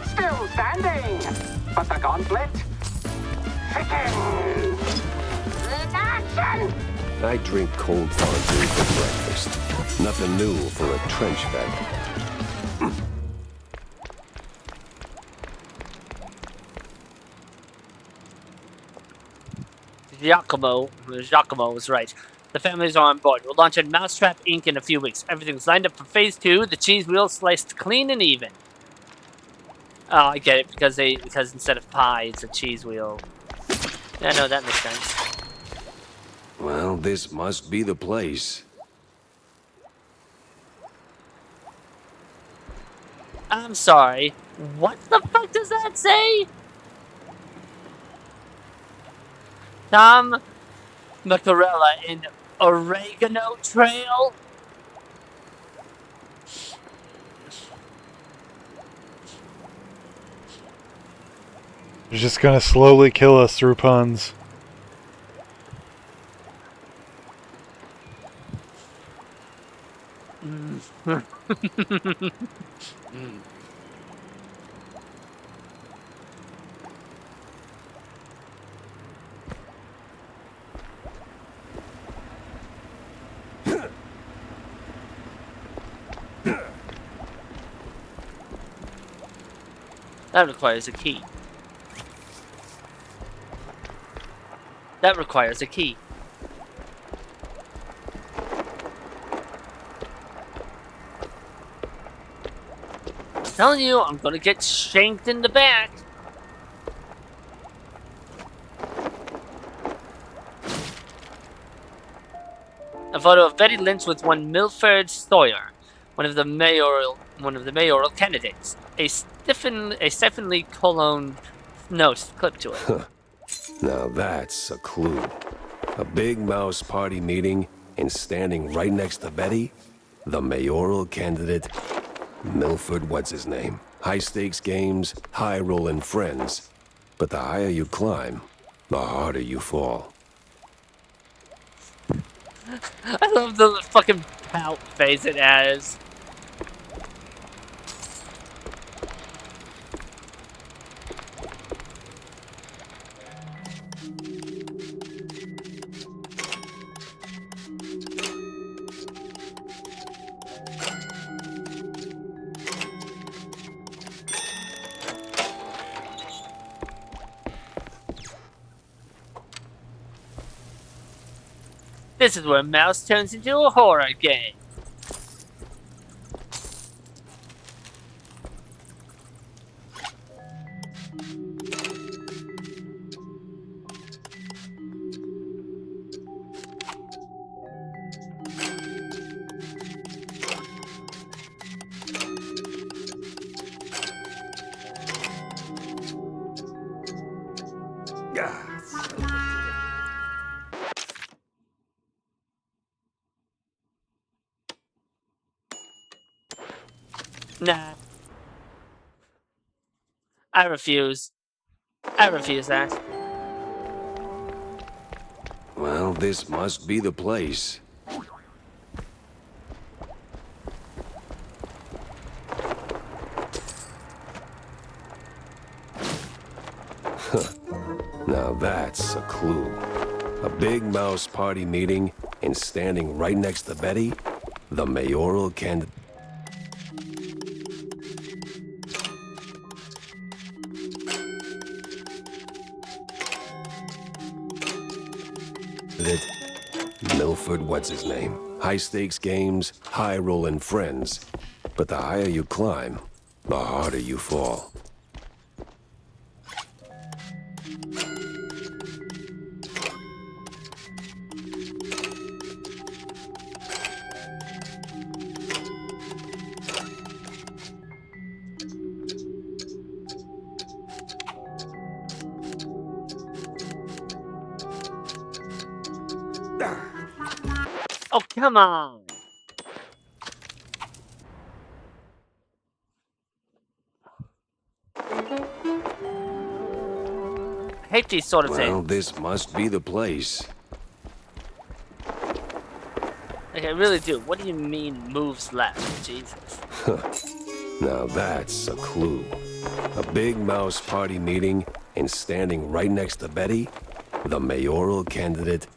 Still standing, but the gauntlet thickens. Action! I drink cold fondue for breakfast. Nothing new for a trench vet. Giacomo was right. The families are on board. We'll launch at Mousetrap Inc. in a few weeks. Everything's lined up for phase 2. The cheese wheel sliced clean and even. Oh, I get it, because instead of pie, it's a cheese wheel. Yeah, no, that makes sense. Well, this must be the place. I'm sorry. What the fuck does that say? Tom Macarella in Oregano Trail? They're just gonna slowly kill us through puns. That requires a key. That requires a key. I'm telling you, I'm gonna get shanked in the back. A photo of Betty Lynch with one Milford Sawyer, one of the mayoral candidates. A Stephen Cologne note clipped to it. Now that's a clue. A big mouse party meeting, and standing right next to Betty, the mayoral candidate, Milford, what's his name? High stakes games, high rolling friends. But the higher you climb, the harder you fall. I love the fucking pout face it has. This is where Mouse turns into a horror game. Nah, I refuse. I refuse that. Well, this must be the place. Now that's a clue. A big mouse party meeting, and standing right next to Betty, the mayoral candidate. Milford, what's his name? High stakes games, high rolling friends. But the higher you climb, the harder you fall. Oh, come on! I hate these sort of Well, things. this must be the place. Like, I really do. What do you mean moves left? Jesus. Now that's a clue. A big mouse party meeting, and standing right next to Betty, the mayoral candidate,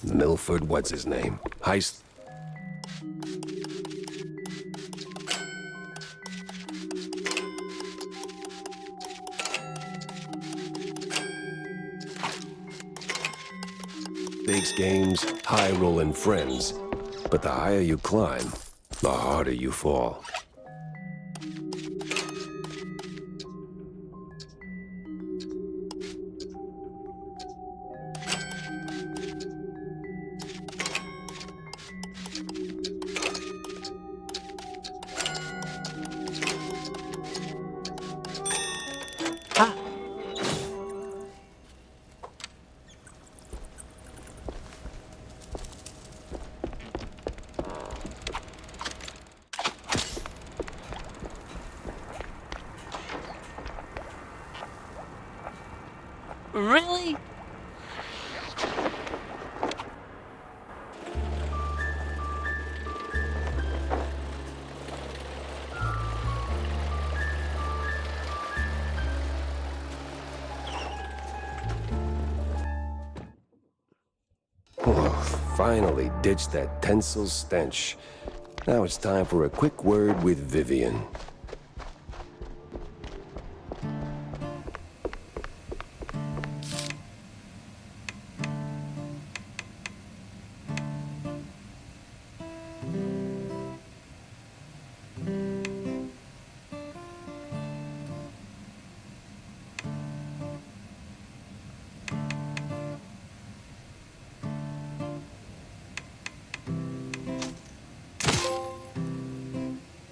Milford, what's his name? Stakes games, high rolling friends. But the higher you climb, the harder you fall. Ah. Really? Finally ditched that tinsel stench. Now it's time for a quick word with Vivian.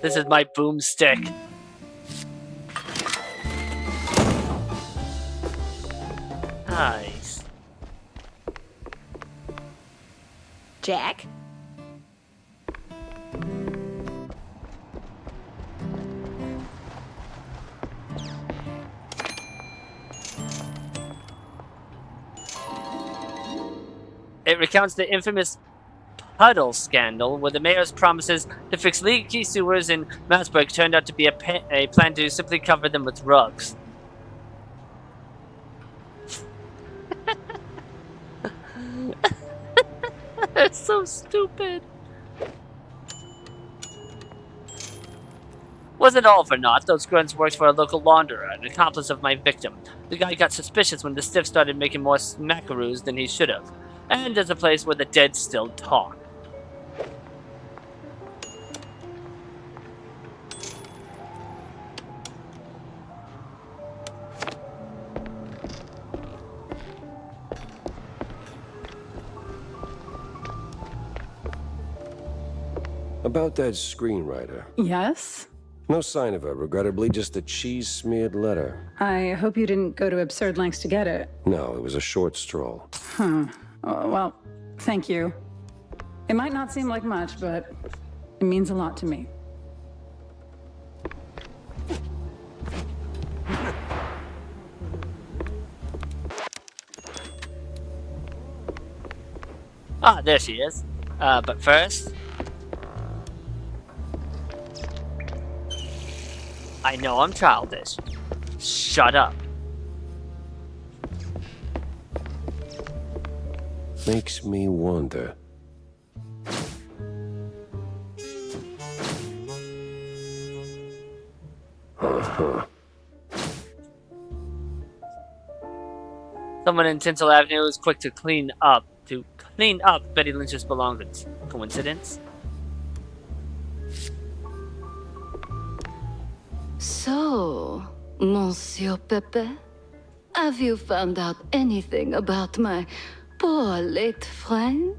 This is my boomstick. Nice. Jack? It recounts the infamous puddle scandal, where the mayor's promises to fix leaky sewers in Massburg turned out to be a plan to simply cover them with rugs. That's so stupid. Wasn't all for naught. Those grunts worked for a local launderer, an accomplice of my victim. The guy got suspicious when the stiff started making more smackaroos than he should have. And there's a place where the dead still talk. About that screenwriter. Yes? No sign of her, regrettably, just a cheese-smeared letter. I hope you didn't go to absurd lengths to get it. No, it was a short stroll. Oh, well, thank you. It might not seem like much, but it means a lot to me. Ah, there she is. But first... I know I'm childish. Shut up. Makes me wonder. Someone in Tinsel Avenue is quick to clean up Betty Lynch's belongings. Coincidence? So, Monsieur Pepe, have you found out anything about my poor late friend?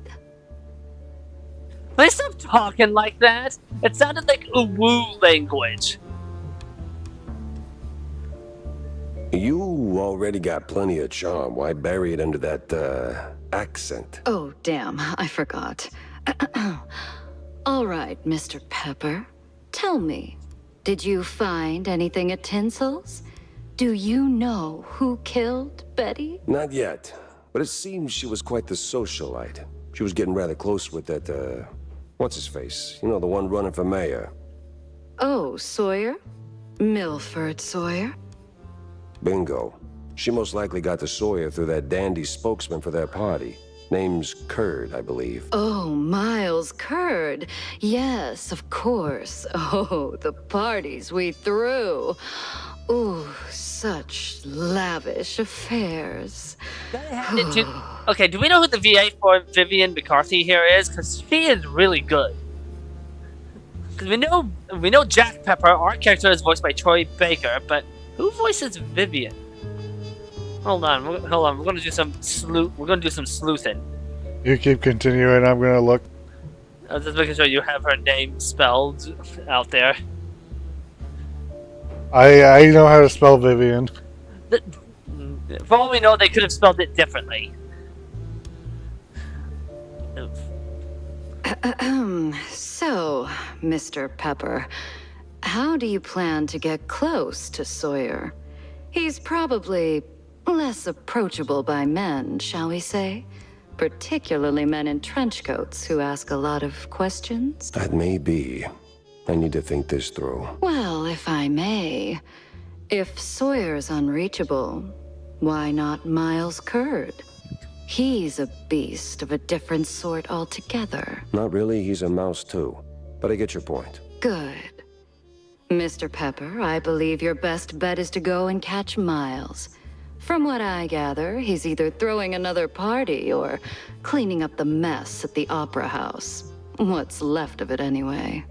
Please stop talking like that. It sounded like Uwu language. You already got plenty of charm. Why bury it under that, accent? Oh, damn, I forgot. All right, Mr. Pepper, tell me, did you find anything at Tinsel's? Do you know who killed Betty? Not yet, but it seems she was quite the socialite. She was getting rather close with that, what's-his-face? You know, the one running for mayor. Oh, Sawyer? Milford Sawyer? Bingo. She most likely got to Sawyer through that dandy spokesman for their party. Name's Curd, I believe. Oh, Miles Curd. Yes, of course. Oh, the parties we threw. Ooh, such lavish affairs. Okay, do we know who the VA for Vivian McCarthy here is? Because she is really good. Because we know Jack Pepper. Our character is voiced by Troy Baker, but who voices Vivian? Hold on. We're gonna do some sleuthing. You keep continuing, I'm gonna look. I was just making sure you have her name spelled out there. I know how to spell Vivian. For all we know, they could have spelled it differently. So, Mr. Pepper, how do you plan to get close to Sawyer? He's probably less approachable by men, shall we say? Particularly men in trench coats who ask a lot of questions. That may be. I need to think this through. Well, if I may, if Sawyer's unreachable, why not Miles Curd? He's a beast of a different sort altogether. Not really, he's a mouse too. But I get your point. Good. Mr. Pepper, I believe your best bet is to go and catch Miles. From what I gather, he's either throwing another party or cleaning up the mess at the Opera House. What's left of it, anyway.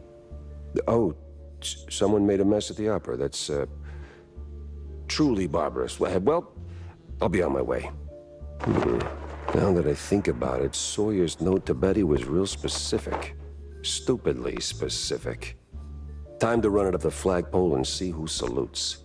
Oh, someone made a mess at the opera. That's, truly barbarous. Well, I'll be on my way. Now that I think about it, Sawyer's note to Betty was real specific. Stupidly specific. Time to run it up the flagpole and see who salutes.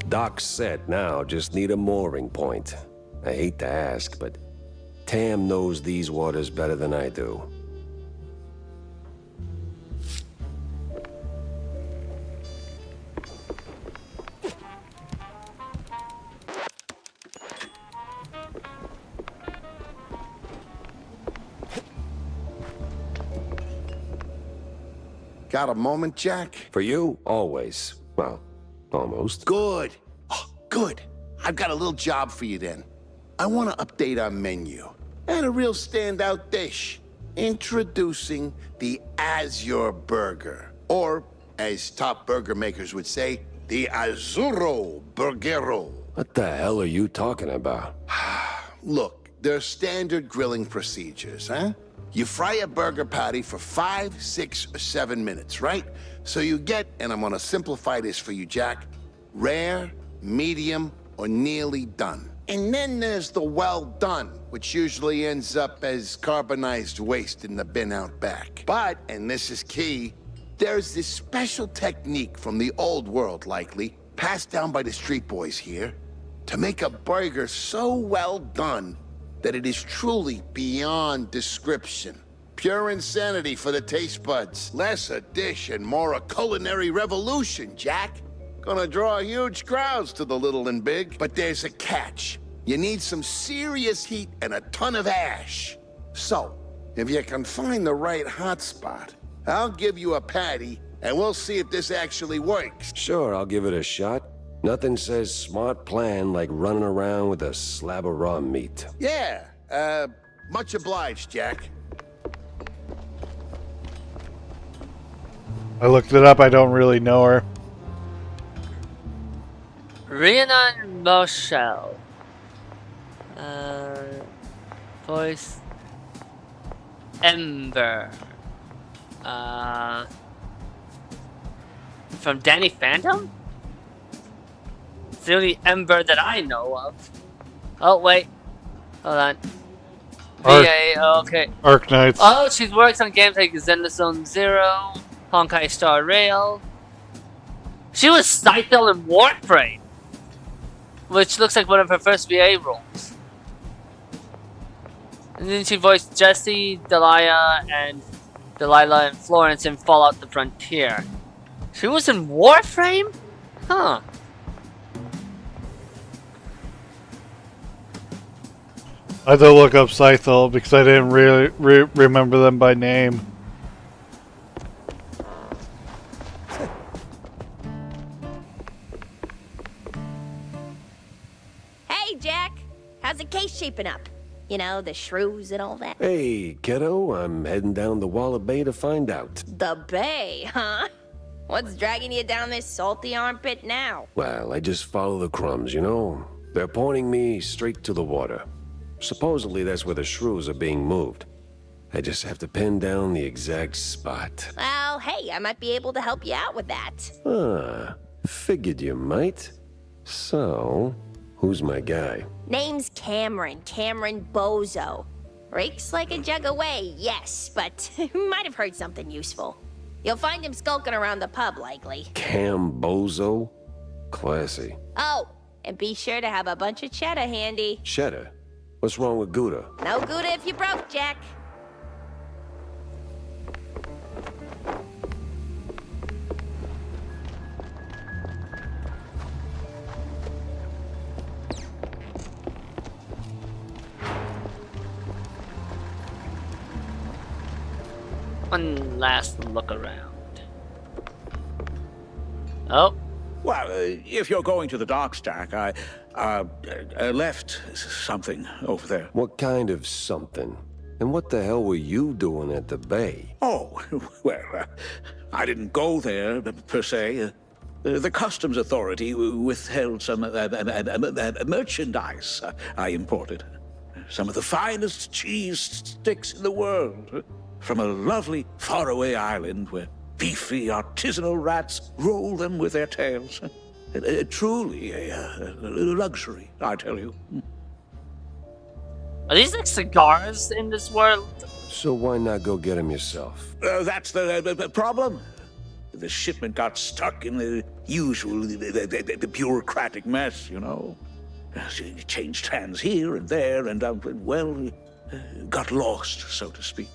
Dock's set now, just need a mooring point. I hate to ask, but Tam knows these waters better than I do. Got a moment, Jack? For you, always. Well, almost. Good. Oh, good. I've got a little job for you then. I want to update our menu. And a real standout dish. Introducing the Azure Burger. Or, as top burger makers would say, the Azzurro Burgero. What the hell are you talking about? Look, they're standard grilling procedures, huh? You fry a burger patty for 5, 6, or 7 minutes, right? So you get, and I'm gonna simplify this for you, Jack, rare, medium, or nearly done. And then there's the well done, which usually ends up as carbonized waste in the bin out back. But, and this is key, there's this special technique from the old world, likely, passed down by the street boys here, to make a burger so well done that it is truly beyond description. Pure insanity for the taste buds. Less a dish and more a culinary revolution, Jack. Gonna draw huge crowds to the little and big. But there's a catch. You need some serious heat and a ton of ash. So, if you can find the right hotspot, I'll give you a patty, and we'll see if this actually works. Sure, I'll give it a shot. Nothing says smart plan like running around with a slab of raw meat. Yeah, much obliged, Jack. I looked it up. I don't really know her. Rhiannon Moshel. Voice. Ember. From Danny Phantom? It's the only Ember that I know of. Oh, wait. Hold on. VA, okay. Arc Knights. Oh, she works on games like Zone Zero, Honkai Star Rail. She was Scythel in Warframe, which looks like one of her first VA roles. And then she voiced Jessie, Delilah, and Florence in Fallout the Frontier. She was in Warframe? Huh. I had to look up Scythel because I didn't really remember them by name. Hey, Jack. How's the case shaping up? You know, the shrews and all that. Hey, kiddo, I'm heading down the Walla Bay to find out. The Bay, huh? What's dragging you down this salty armpit now? Well, I just follow the crumbs, you know? They're pointing me straight to the water. Supposedly that's where the shrews are being moved. I just have to pin down the exact spot. Well, hey, I might be able to help you out with that. Ah, figured you might. So, who's my guy? Name's Cameron Bozo. Rakes like a jug away, yes, but you might have heard something useful. You'll find him skulking around the pub, likely. Cambozo? Classy. Oh, and be sure to have a bunch of cheddar handy. Cheddar? What's wrong with Gouda? No Gouda if you broke, Jack. One last look around. Oh. Well, if you're going to the docks, Jack, I left something over there. What kind of something? And what the hell were you doing at the bay? Oh, well, I didn't go there, per se. The customs authority withheld some merchandise I imported. Some of the finest cheese sticks in the world. From a lovely faraway island where beefy artisanal rats roll them with their tails. Truly a luxury, I tell you. Are these like cigars in this world? So why not go get them yourself? That's the problem. The shipment got stuck in the usual the bureaucratic mess, you know. It changed hands here and there, and well, got lost, so to speak,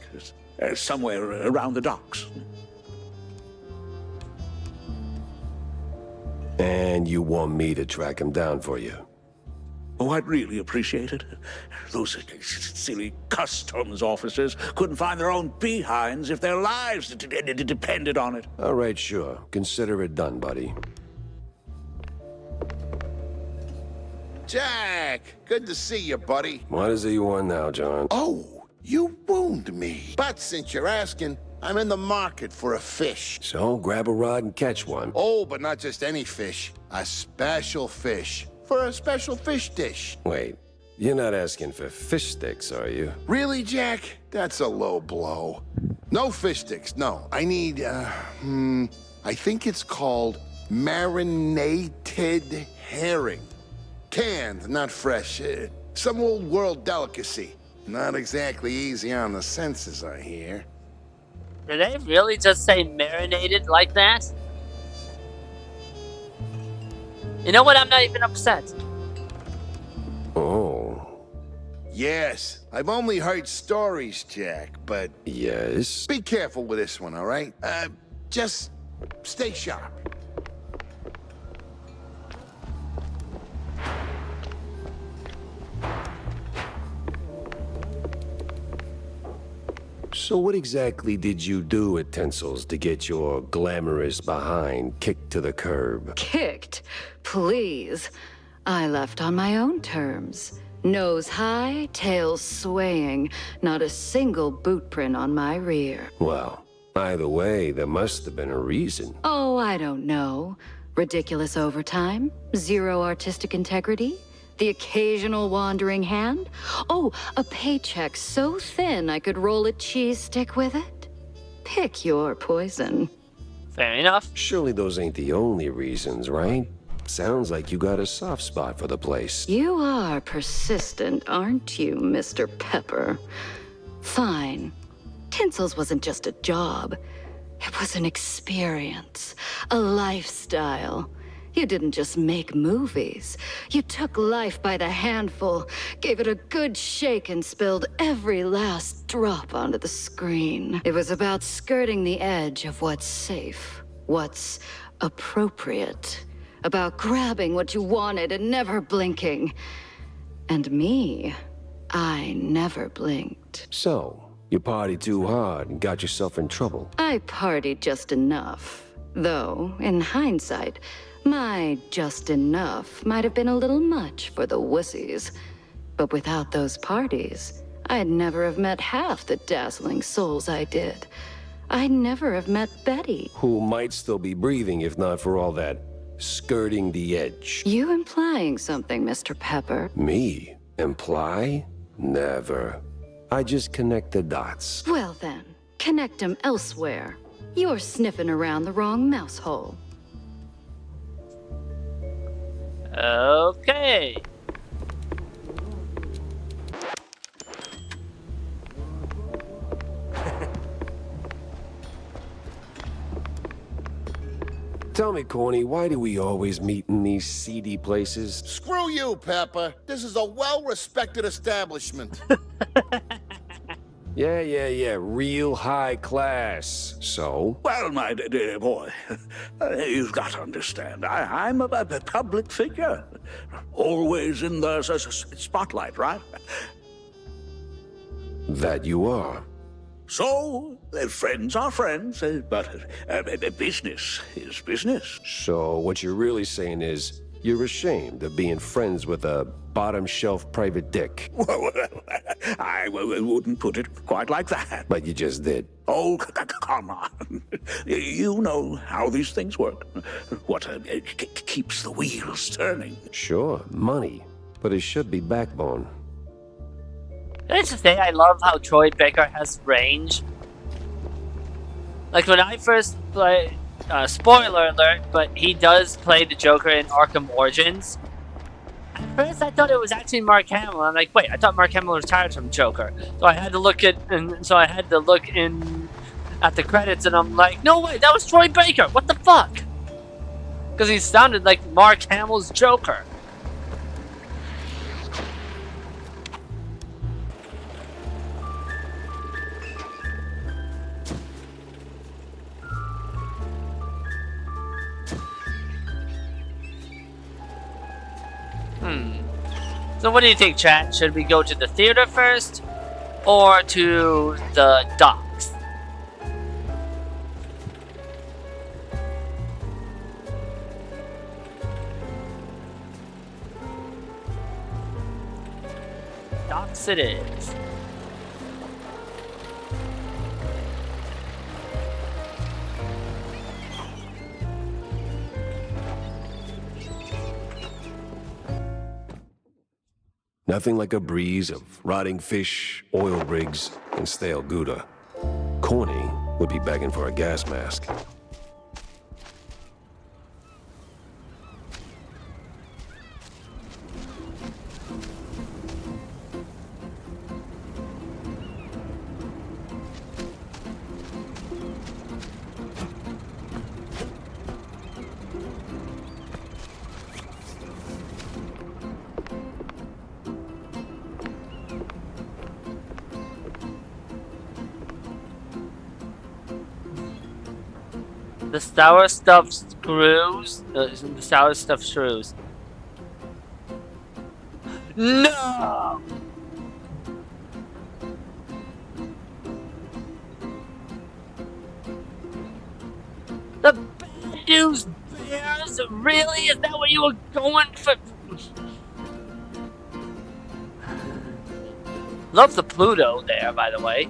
somewhere around the docks. And you want me to track him down for you? Oh, I'd really appreciate it. Those silly customs officers couldn't find their own behinds if their lives depended on it. All right, sure. Consider it done, buddy. Jack, good to see you, buddy. What is it you want now, John? Oh, you wound me. But since you're asking, I'm in the market for a fish. So, grab a rod and catch one. Oh, but not just any fish. A special fish. For a special fish dish. Wait, you're not asking for fish sticks, are you? Really, Jack? That's a low blow. No fish sticks, no. I need, I think it's called marinated herring. Canned, not fresh. Some old world delicacy. Not exactly easy on the senses, I hear. Did they really just say marinated like that? You know what? I'm not even upset. Oh. Yes, I've only heard stories, Jack, but... Yes? Be careful with this one, all right? Just stay sharp. So what exactly did you do at Tensel's to get your glamorous behind kicked to the curb? Kicked? Please. I left on my own terms. Nose high, tail swaying, not a single boot print on my rear. Well, either way, there must have been a reason. Oh, I don't know. Ridiculous overtime? Zero artistic integrity? The occasional wandering hand? Oh, a paycheck so thin I could roll a cheese stick with it? Pick your poison. Fair enough. Surely those ain't the only reasons, right? Sounds like you got a soft spot for the place. You are persistent, aren't you, Mr. Pepper? Fine. Tinsel's wasn't just a job. It was an experience, a lifestyle. You didn't just make movies. You took life by the handful, gave it a good shake, and spilled every last drop onto the screen. It was about skirting the edge of what's safe, what's appropriate, about grabbing what you wanted and never blinking. And me, I never blinked. So, you partied too hard and got yourself in trouble. I partied just enough. Though, in hindsight, my just enough might have been a little much for the wussies. But without those parties, I'd never have met half the dazzling souls I did. I'd never have met Betty. Who might still be breathing if not for all that skirting the edge. You implying something, Mr. Pepper? Me? Imply? Never. I just connect the dots. Well then, connect them elsewhere. You're sniffing around the wrong mouse hole. Okay. Tell me, Corny, why do we always meet in these seedy places? Screw you, Pepper. This is a well-respected establishment. Yeah. Real high class. So? Well, my dear boy, you've got to understand, I'm a public figure. Always in the spotlight, right? That you are. So, friends are friends, but business is business. So what you're really saying is you're ashamed of being friends with a bottom-shelf private dick. Well, I wouldn't put it quite like that. But you just did. Oh, come on. You know how these things work. What keeps the wheels turning. Sure, money. But it should be backbone. That's the thing, I love how Troy Baker has range. Like when I first played, spoiler alert, but he does play the Joker in Arkham Origins. At first I thought it was actually Mark Hamill. I'm like, wait, I thought Mark Hamill retired from Joker. So I had to look at the credits, and I'm like, no way, that was Troy Baker. What the fuck? Because he sounded like Mark Hamill's Joker. So what do you think, chat? Should we go to the theater first or to the docks? Docks it is. Nothing like a breeze of rotting fish, oil rigs, and stale Gouda. Corny would be begging for a gas mask. The sour stuffed screws. The sour stuffed shrews. No! The bad news bears? Really? Is that what you were going for? Love the Pluto there, by the way.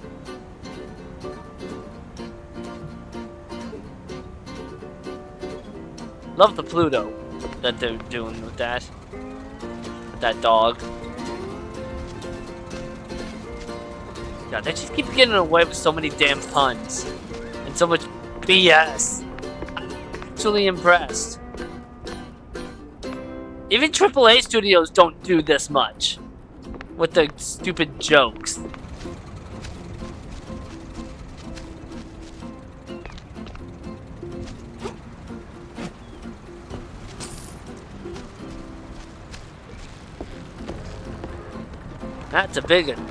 Love the Pluto that they're doing with that. With that dog. God, they just keep getting away with so many damn puns. And so much BS. I'm actually impressed. Even AAA studios don't do this much. With the stupid jokes. That's a big one.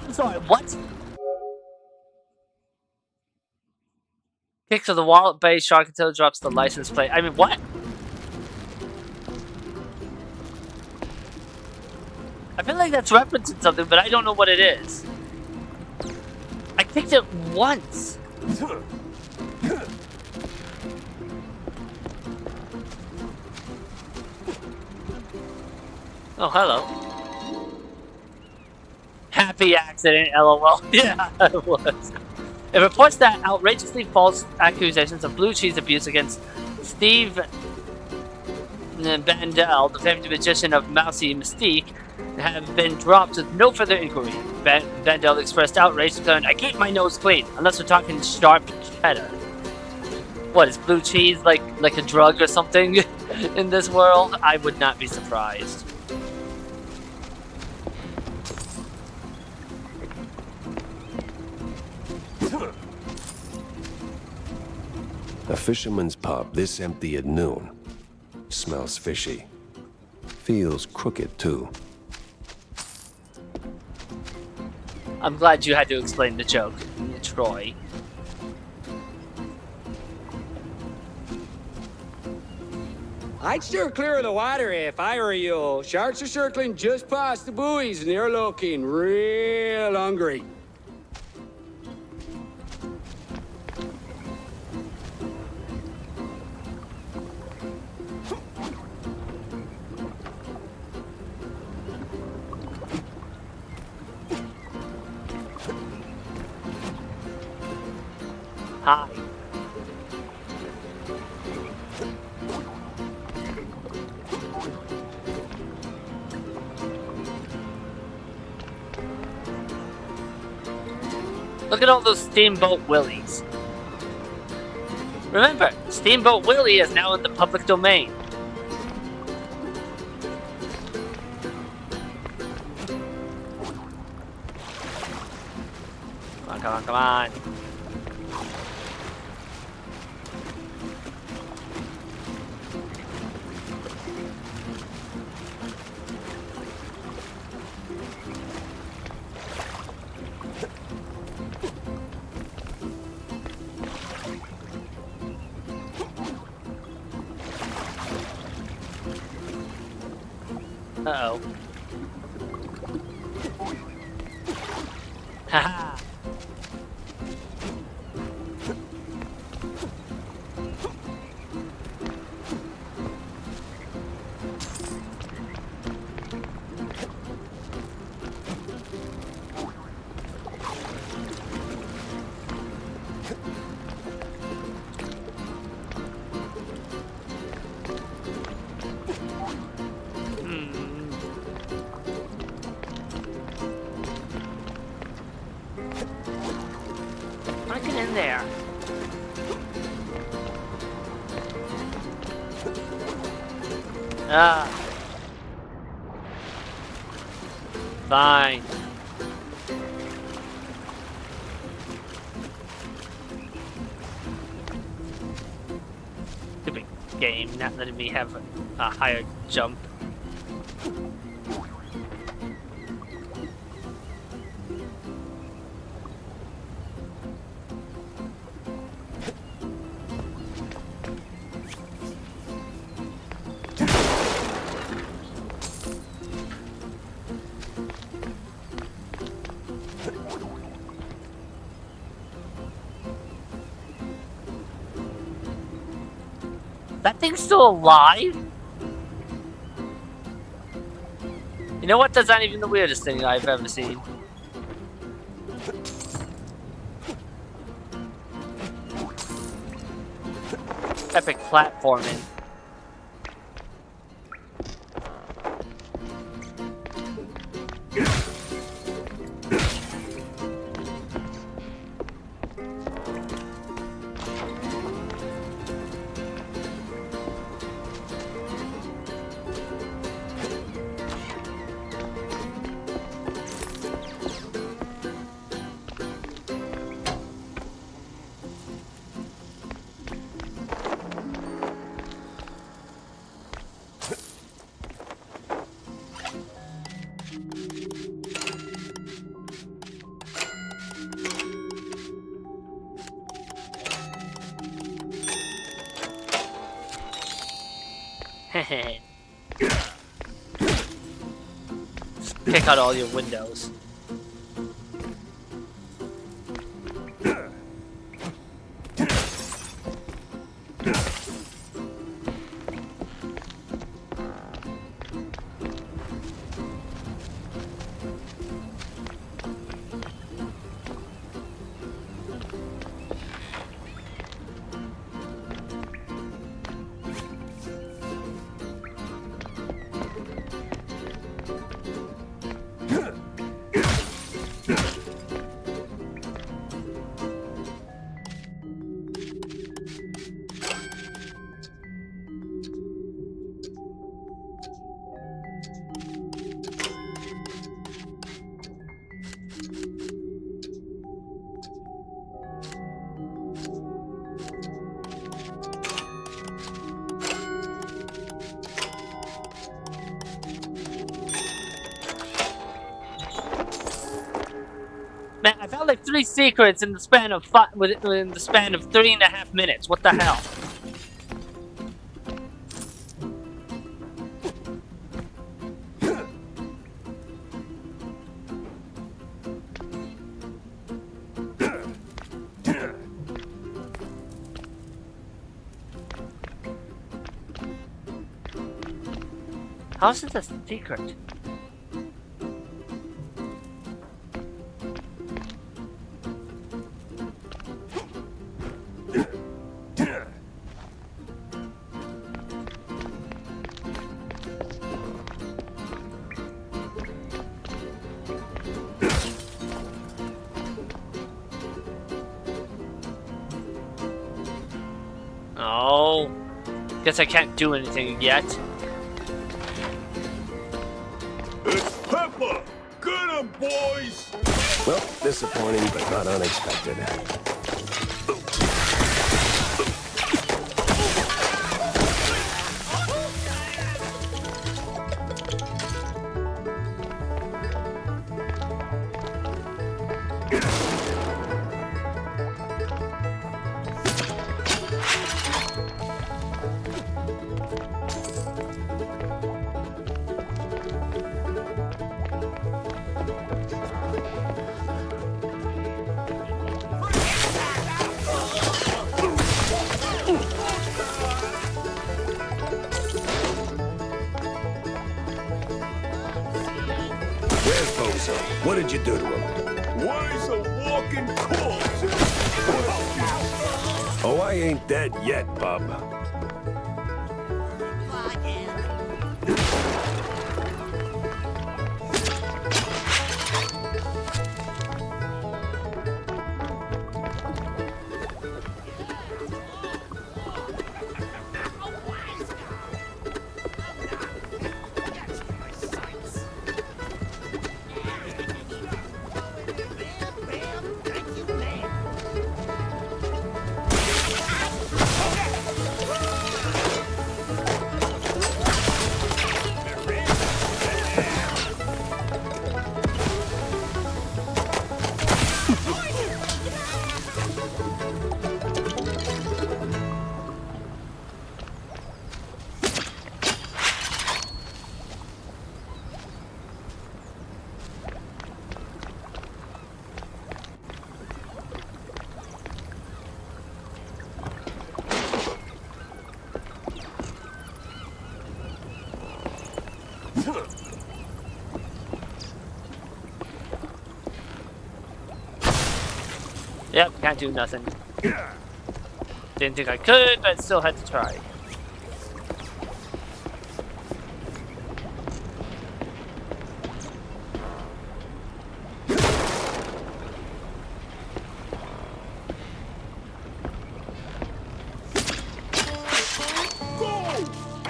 I'm sorry, what? Kick to the wall at base, Shark until it drops the license plate. I mean, what? I feel like that's referencing something, but I don't know what it is. I kicked it once. Oh, hello. Happy accident, lol. Yeah, it was. It reports that outrageously false accusations of blue cheese abuse against Steve Bandel, the famed magician of Mousy Mystique, have been dropped with no further inquiry. Bandel expressed outrage, declaring, "I keep my nose clean, unless we're talking sharp cheddar." What, is blue cheese like a drug or something in this world? I would not be surprised. A fisherman's pub this empty at noon. Smells fishy. Feels crooked, too. I'm glad you had to explain the joke, Troy. I'd steer clear of the water if I were you. Sharks are circling just past the buoys and they're looking real hungry. Hi. Look at all those Steamboat Willies. Remember, Steamboat Willie is now in the public domain. Come on, come on, come on. Uh-oh. Haha. I get in there. Ah. Fine. Stupid game, not letting me have a higher jump. That thing's still alive? You know what? That's not even the weirdest thing I've ever seen. Epic platforming. Pick out all your windows. Man, I found like 3 secrets in the span of within the span of 3.5 minutes. What the hell? How's it a secret? Oh, guess I can't do anything yet. It's Peppa! Get 'em, boys! Well, disappointing, but not unexpected. What did you do to him? Why is a walking corpse? Oh, I ain't dead yet, bub. Yep, can't do nothing. Didn't think I could, but still had to try.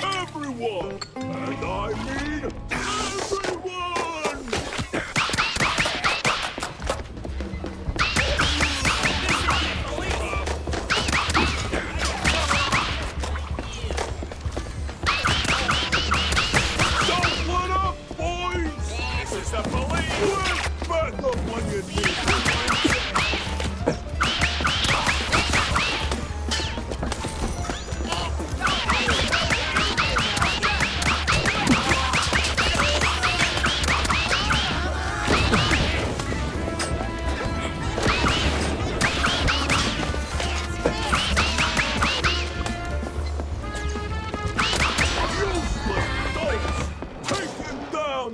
Everyone! And I mean everyone! Don't let up, boys! This is the police! Back up when you need it.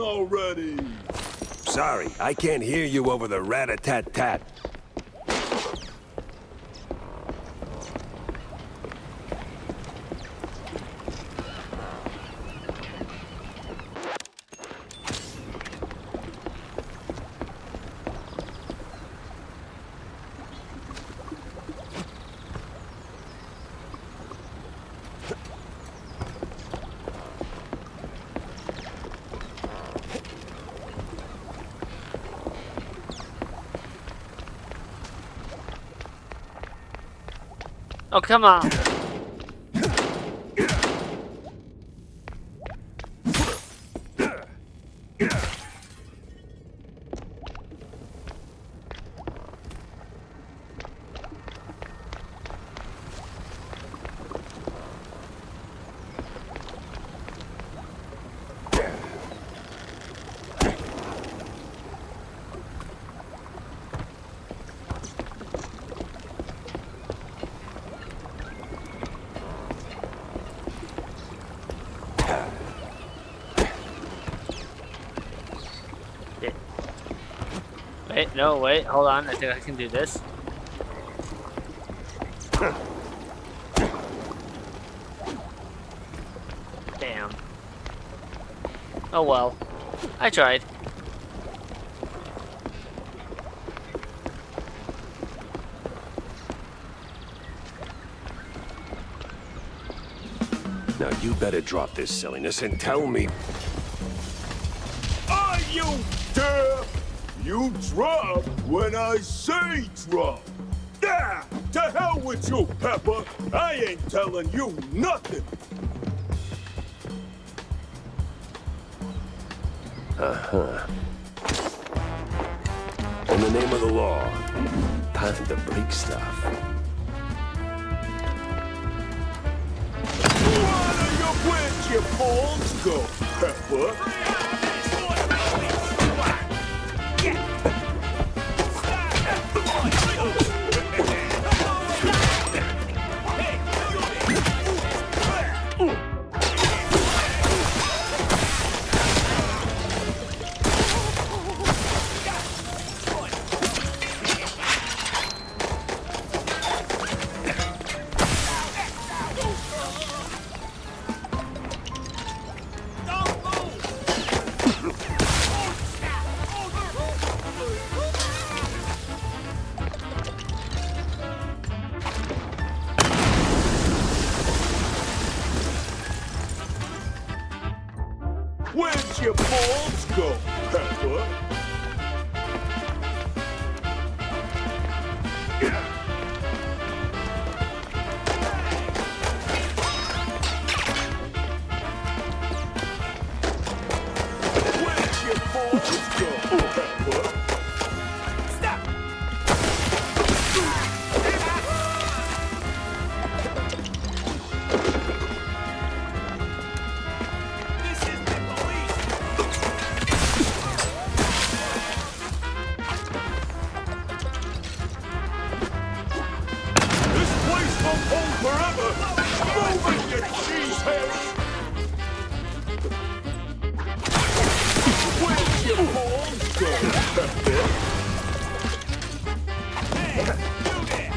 Already. Sorry, I can't hear you over the rat-a-tat-tat. Oh, come on. Wait, no, wait, hold on. I think I can do this. Damn. Oh well. I tried. Now you better drop this silliness and tell me. Are you deaf? You drop when I say drop. Ah, to hell with you, Pepper. I ain't telling you nothing. Uh-huh. In the name of the law, time to break stuff. Where'd your balls go, Pepper? your balls go, Pepper? Where's your balls go, Pepper? Forever! Move it, you cheeseheads! Where's your balls go, Pepper? Hey, you there!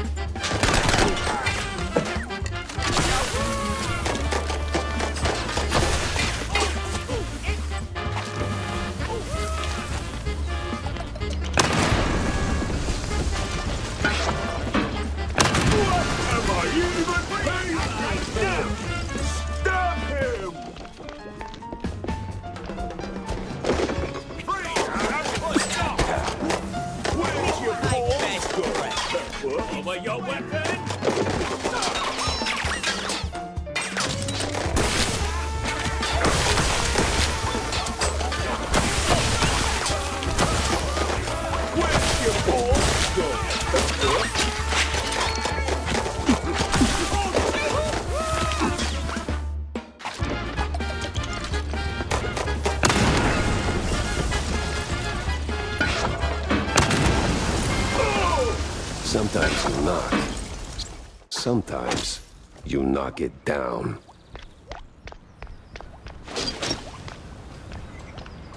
What am I even paying you for? Stop him! Where's your balls go, Pepper? Over your weapon? Where's your balls go, Pepper? Sometimes you knock. Sometimes you knock it down.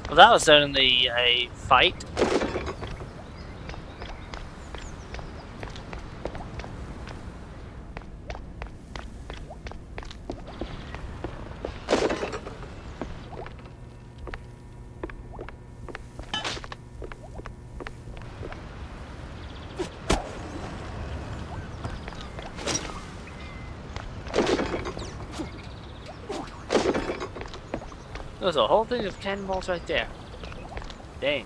Well, that was certainly a fight. There's a whole thing of cannonballs right there. Dang.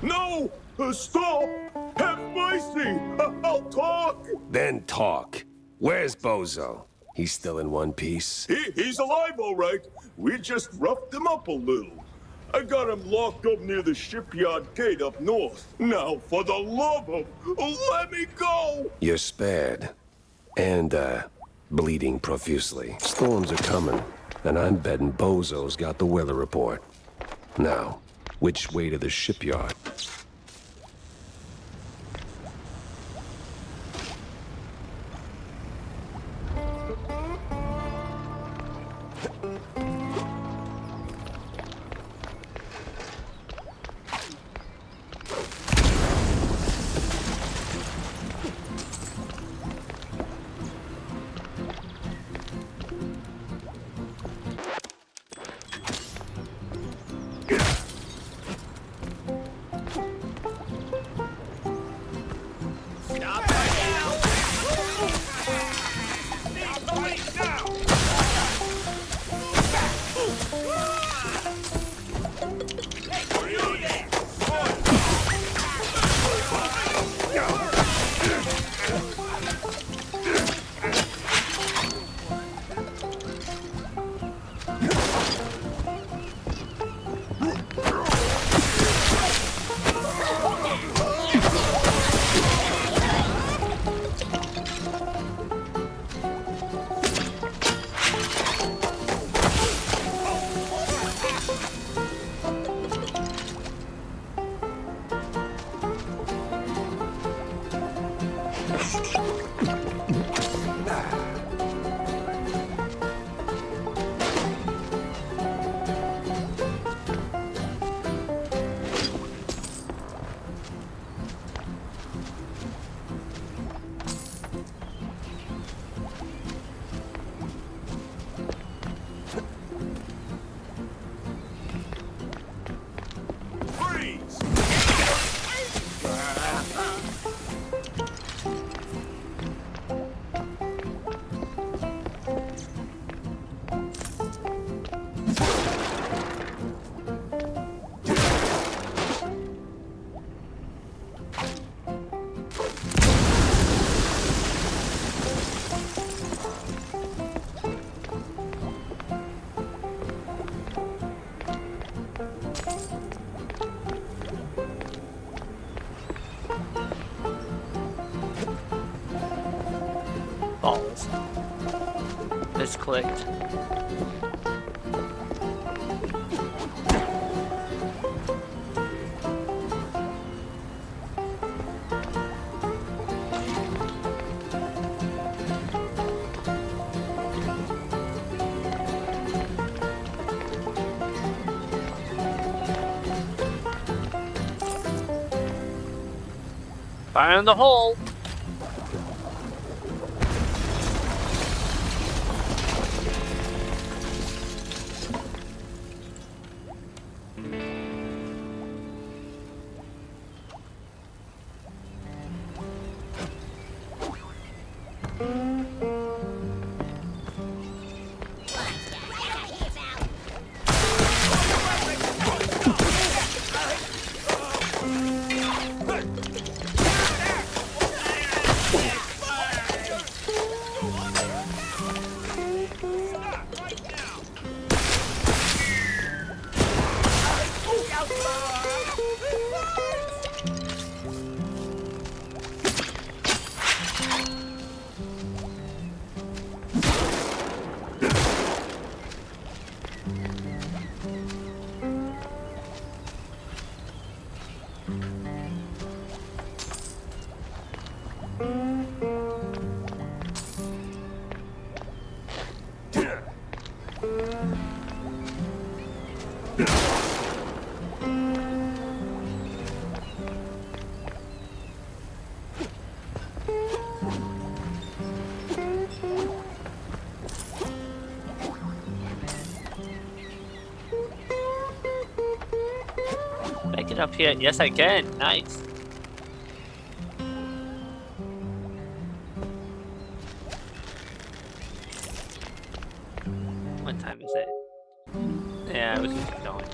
No! Stop! Have mercy! I'll talk! Then talk. Where's Bozo? He's still in one piece? He's alive, all right. We just roughed him up a little. I got him locked up near the shipyard gate up north. Now, for the love of... let me go! You're spared. And, bleeding profusely. Storms are coming, and I'm betting Bozo's got the weather report. Now, which way to the shipyard? Balls. Misclicked. Fire in the hole. Make it up here. Yes, I can. Nice. What time is it? Yeah, we can keep going.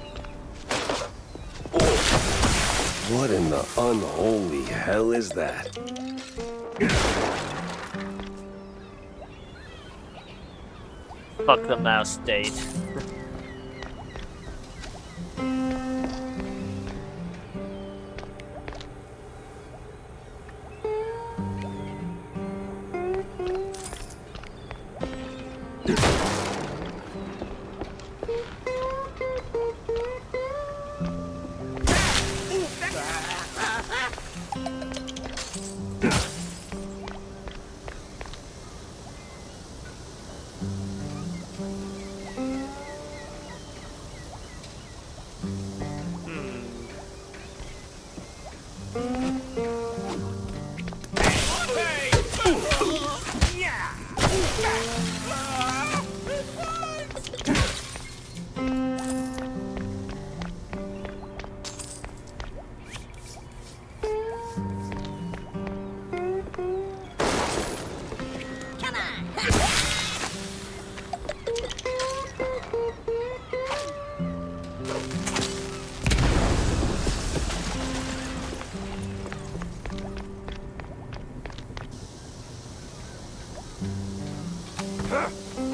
What in the unholy hell is that? Fuck the mouse state.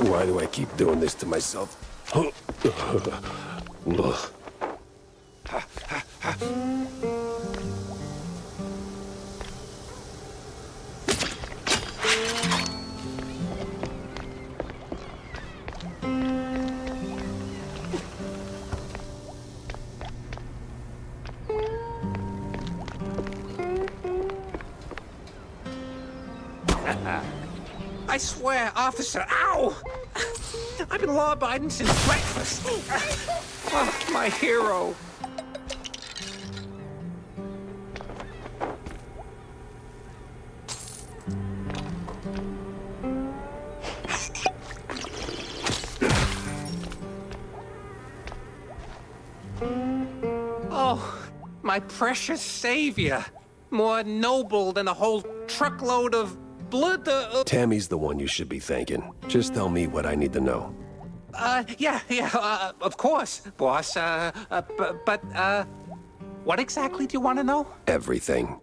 Why do I keep doing this to myself? Ugh. I swear, officer, ow! I've been law-abiding since breakfast. Oh, my hero. Oh, my precious savior. More noble than a whole truckload of blood. Tammy's the one you should be thanking. Just tell me what I need to know. Yeah, of course, boss. What exactly do you want to know? Everything.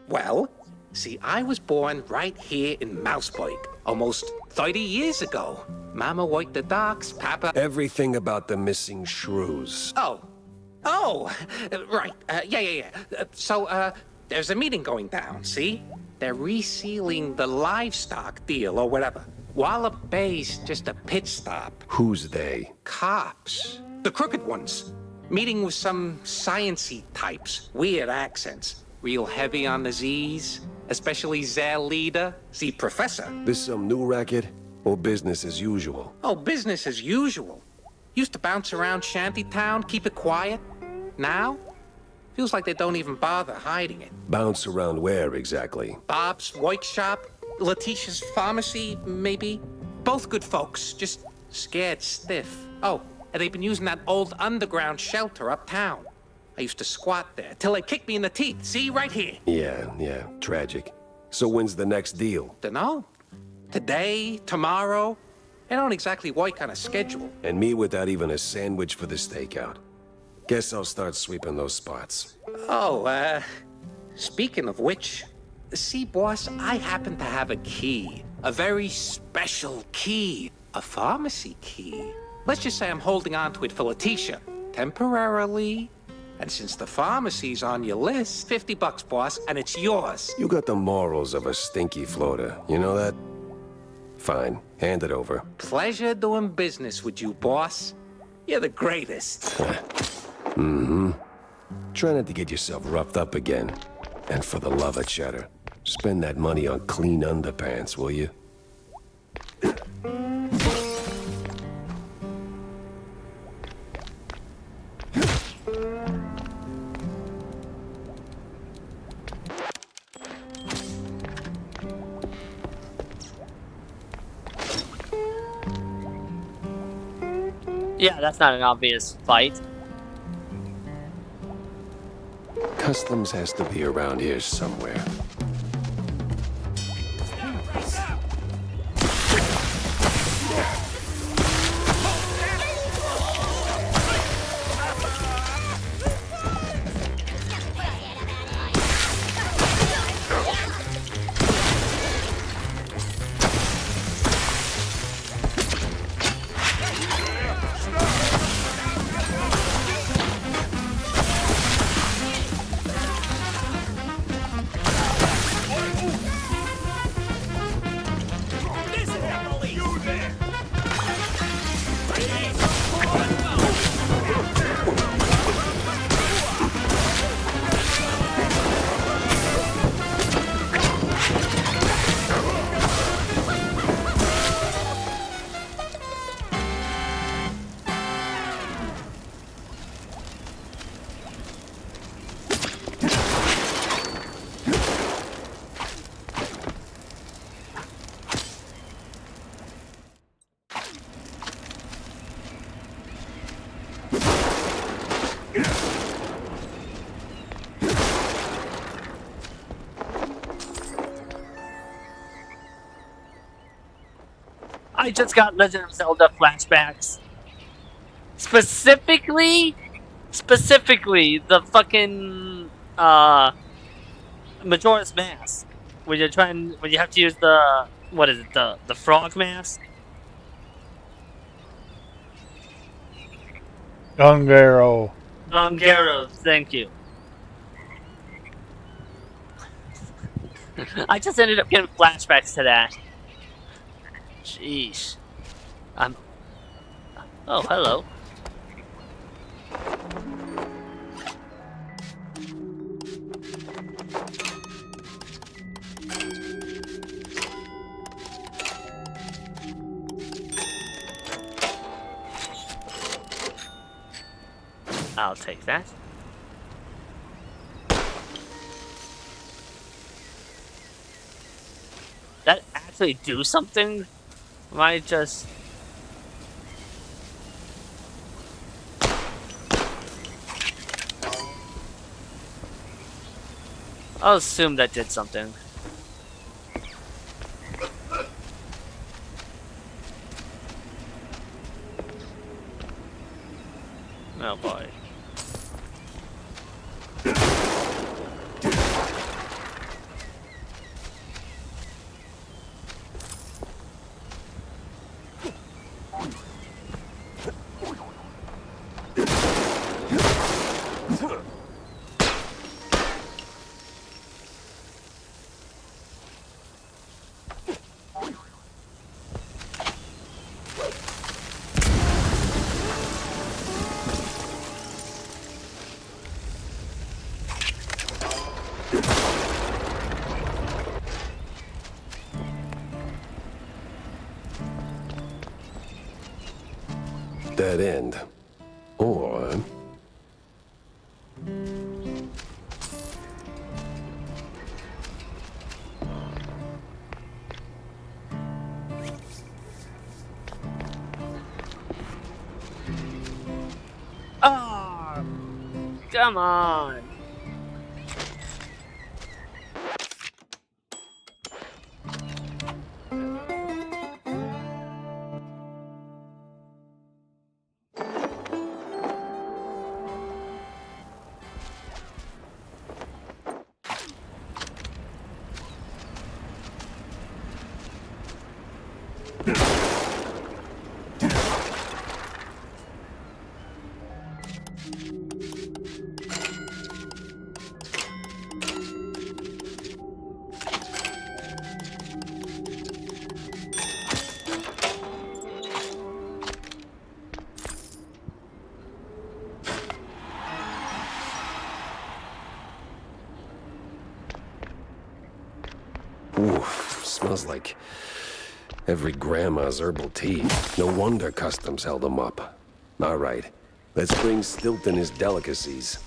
Well, see, I was born right here in Mouseburg, almost 30 years ago. Mama worked the docks, Papa... Everything about the missing shrews. Oh, right. Yeah. So, there's a meeting going down, see? They're resealing the livestock deal or whatever. Wallop Bay's just a pit stop. Who's they? Cops. The crooked ones. Meeting with some science-y types. Weird accents. Real heavy on the Z's. Especially their leader, the professor. This some new racket? Or business as usual? Oh, business as usual. Used to bounce around Shantytown, keep it quiet. Now, feels like they don't even bother hiding it. Bounce around where exactly? Bob's workshop, Letitia's pharmacy, maybe. Both good folks, just scared stiff. Oh, and they've been using that old underground shelter uptown. I used to squat there till they kicked me in the teeth. See, right here. Yeah, tragic. So when's the next deal? Dunno. Today, tomorrow. They don't exactly work on a schedule. And me without even a sandwich for the stakeout. Guess I'll start sweeping those spots. Oh, speaking of which, see, boss, I happen to have a key. A very special key. A pharmacy key. Let's just say I'm holding on to it for Letitia. Temporarily. And since the pharmacy's on your list, $50, boss, and it's yours. You got the morals of a stinky floater, you know that? Fine, hand it over. Pleasure doing business with you, boss. You're the greatest. Mm-hmm. Try not to get yourself roughed up again. And for the love of Cheddar, spend that money on clean underpants, will you? Yeah, that's not an obvious fight. Customs has to be around here somewhere. I just got Legend of Zelda flashbacks. Specifically, the fucking Majora's Mask, when you have to use the the frog mask. Gungaro, thank you. I just ended up getting flashbacks to that. Jeez. Oh, hello. I'll take that. That actually do something? Am I just... I'll assume that did something. Oh boy. Dead end. Or... Oh, come on. Oof, smells like every grandma's herbal tea. No wonder customs held him up. All right, let's bring Stilton his delicacies.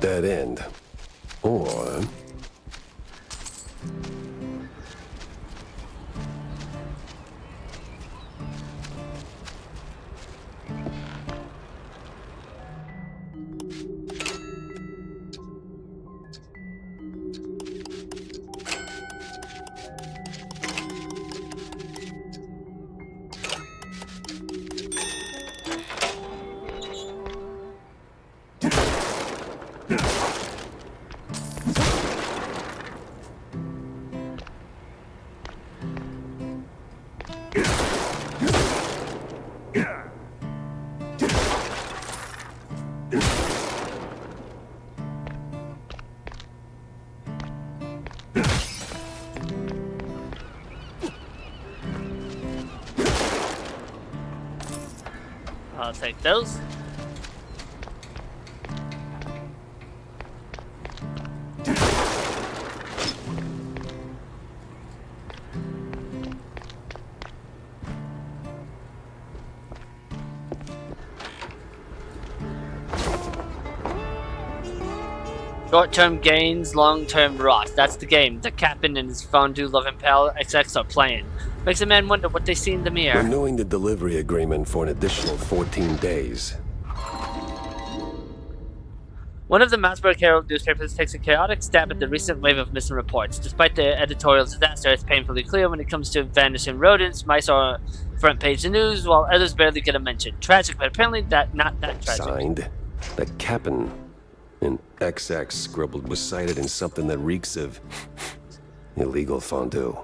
Dead end. Or... I'll take those. Short-term gains, long-term rot. That's the game the captain and his fondue-loving pal XX are playing. Makes a man wonder what they see in the mirror. renewing the delivery agreement for an additional 14 days. One of the Masburg Herald newspapers takes a chaotic stab at the recent wave of missing reports. Despite the editorial disaster, it's painfully clear when it comes to vanishing rodents. Mice are front page of the news, while others barely get a mention. Tragic, but apparently not that tragic. Signed, the captain in XX scribbled was cited in something that reeks of illegal fondue.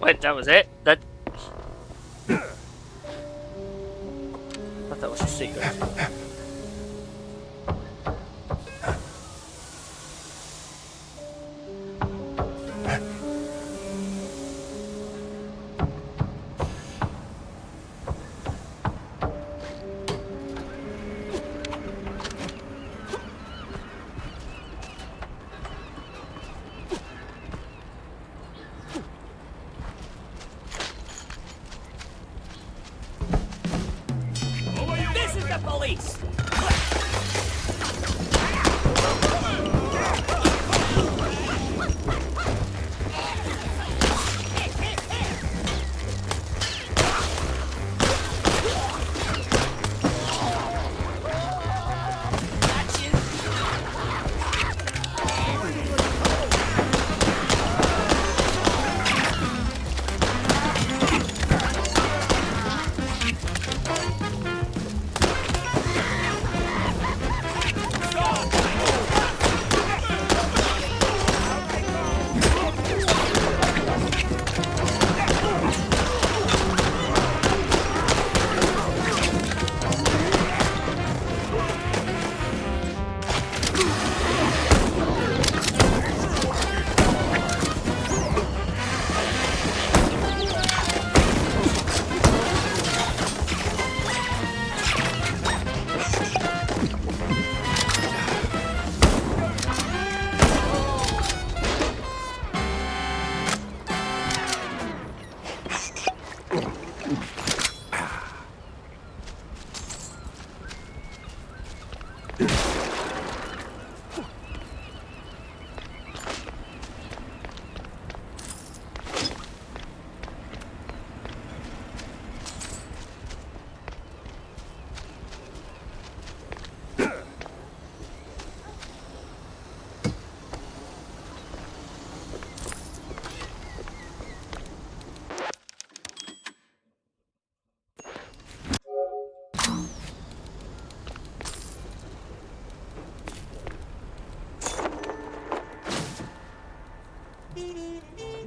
Wait, that was it? That... I thought that was a secret. This is the police!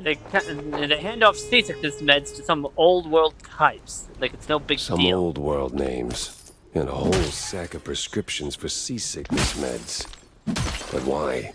They hand off seasickness meds to some old world types. Like it's no big Some deal. old world names. And a whole sack of prescriptions for seasickness meds. But why?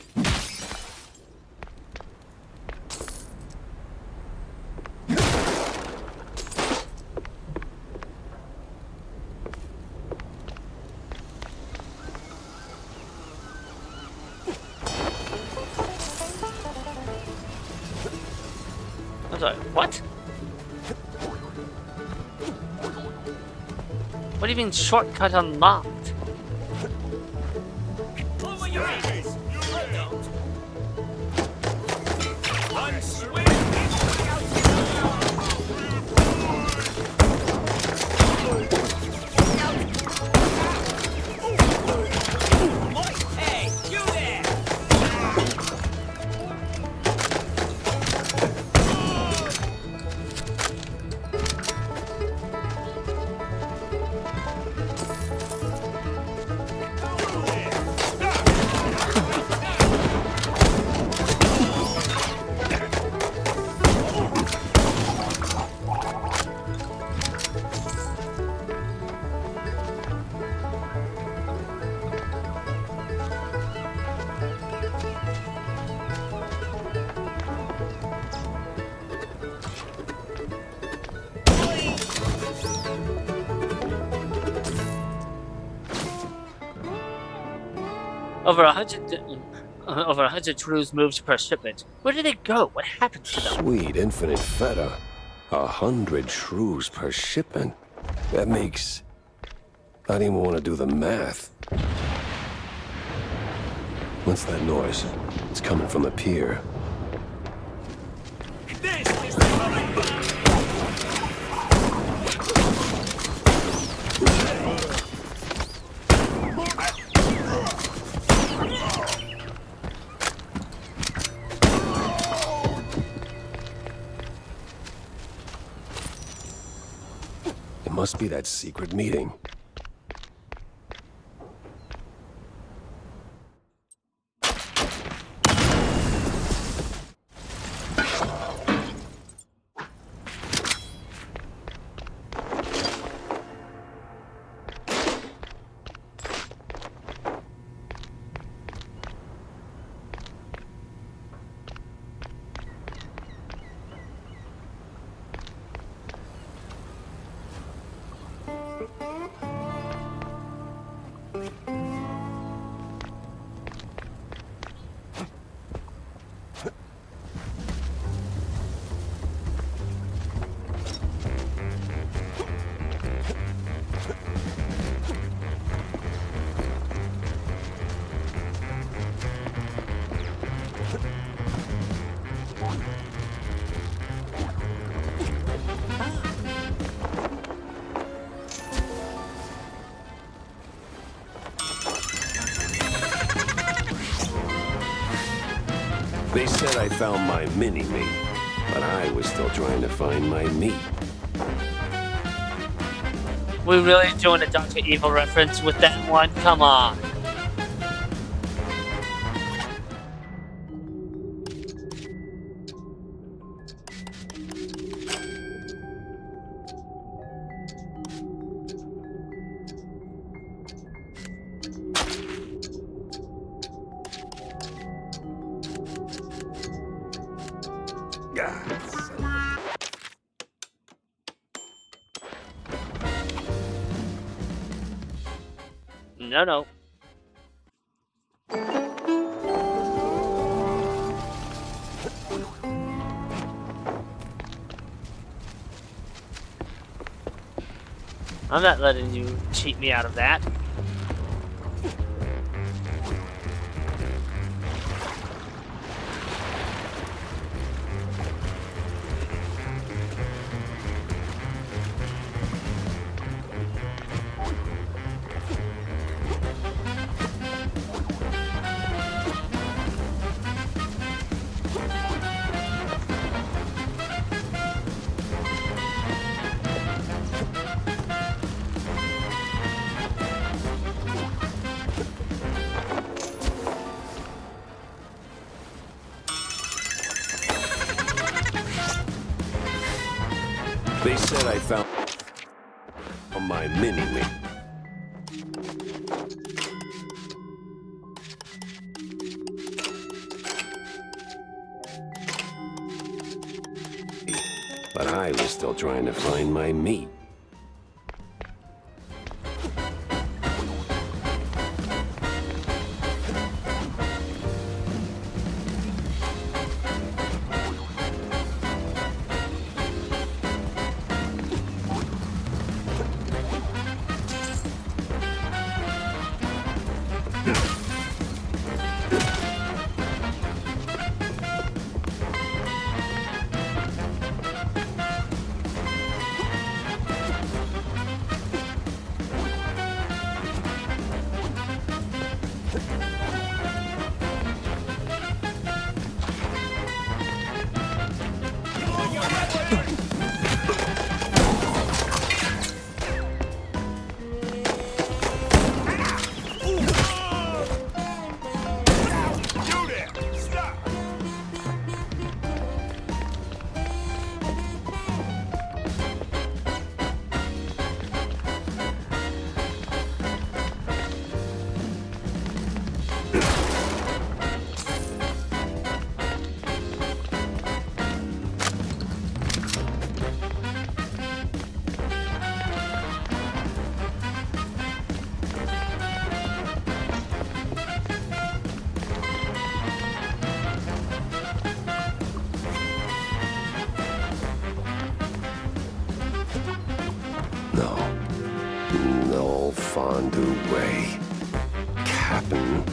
I'm sorry, what? What do you mean shortcut unlocked? Over your head! One swing! Hey, you there! Over 100 Over 100 crews moved per shipment. Where did they go? What happened to them? Sweet infinite feta. 100 shrews per shipment. That makes... I don't even want to do the math. What's that noise? It's coming from the pier. This is the police! It must be that secret meeting. They said I found my mini-me, but I was still trying to find my meat. We really doing a Dr. Evil reference with that one? Come on. No, no. I'm not letting you cheat me out of that. They said I found my mini-me. But I was still trying to find my meat. No fondue way. Captain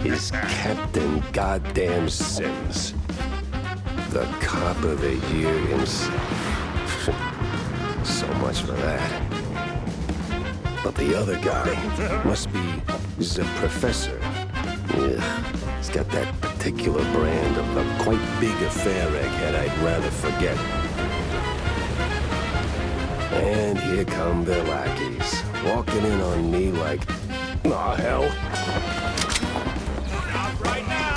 is Captain Goddamn Sims. The cop of the year himself. So much for that. But the other guy must be the professor. Ugh, he's got that particular brand of a quite big affair egghead I'd rather forget. And here come the lackeys, walking in on me like, aw, hell. Not right now.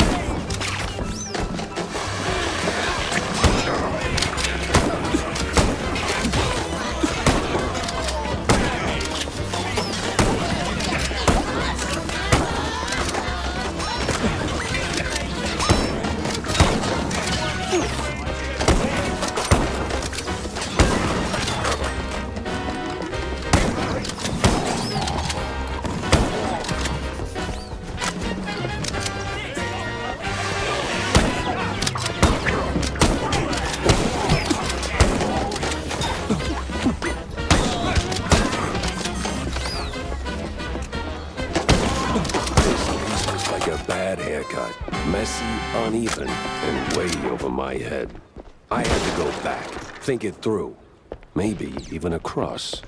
Messy, uneven, and way over my head. I had to go back, think it through. Maybe even across.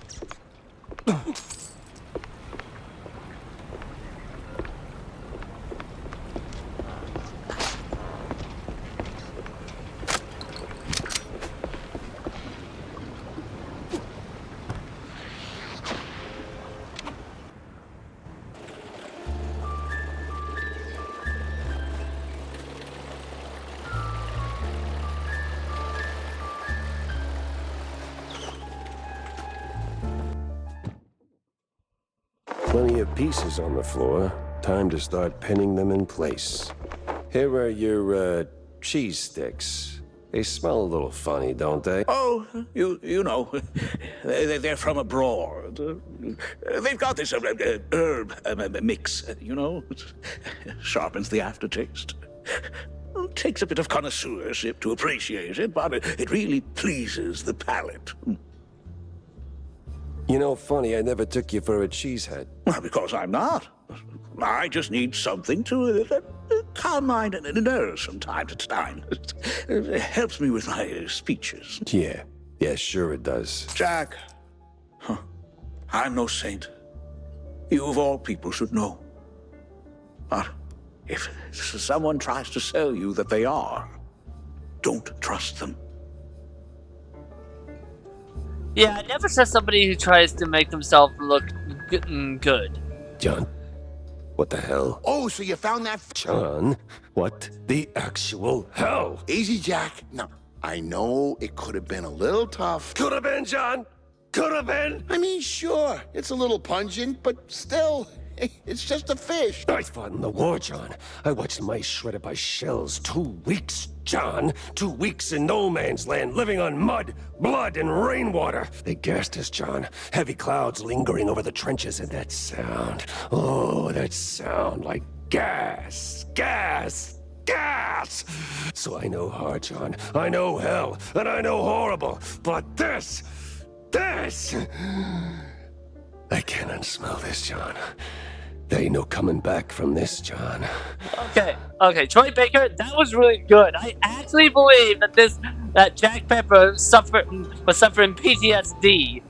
Plenty of pieces on the floor. Time to start pinning them in place. Here are your, cheese sticks. They smell a little funny, don't they? Oh, you know, they're from abroad. They've got this herb mix, you know. Sharpens the aftertaste. Takes a bit of connoisseurship to appreciate it, but it really pleases the palate. You know, funny, I never took you for a cheesehead. Well, because I'm not. I just need something to calm my nerves from time to time. It helps me with my speeches. Yeah, sure it does. Jack, I'm no saint. You of all people should know. But if someone tries to sell you that they are, don't trust them. Yeah, I never trust somebody who tries to make themselves look good. John, what the hell? Oh, so you found that? John, what the actual hell? Easy, Jack. No, I know it could have been a little tough. Could have been, John. Could have been. I mean, sure, it's a little pungent, but still, it's just a fish. I fought in the war, John. I watched mice shredded by shells. 2 weeks, John. 2 weeks in no man's land, living on mud, blood, and rainwater. They gassed us, John. Heavy clouds lingering over the trenches, and that sound. Oh, that sound like gas. Gas. Gas! So I know hard, John. I know hell, and I know horrible. But this... I cannot smell this, John. There ain't no coming back from this, John. Okay, Troy Baker, that was really good. I actually believe that Jack Pepper was suffering PTSD.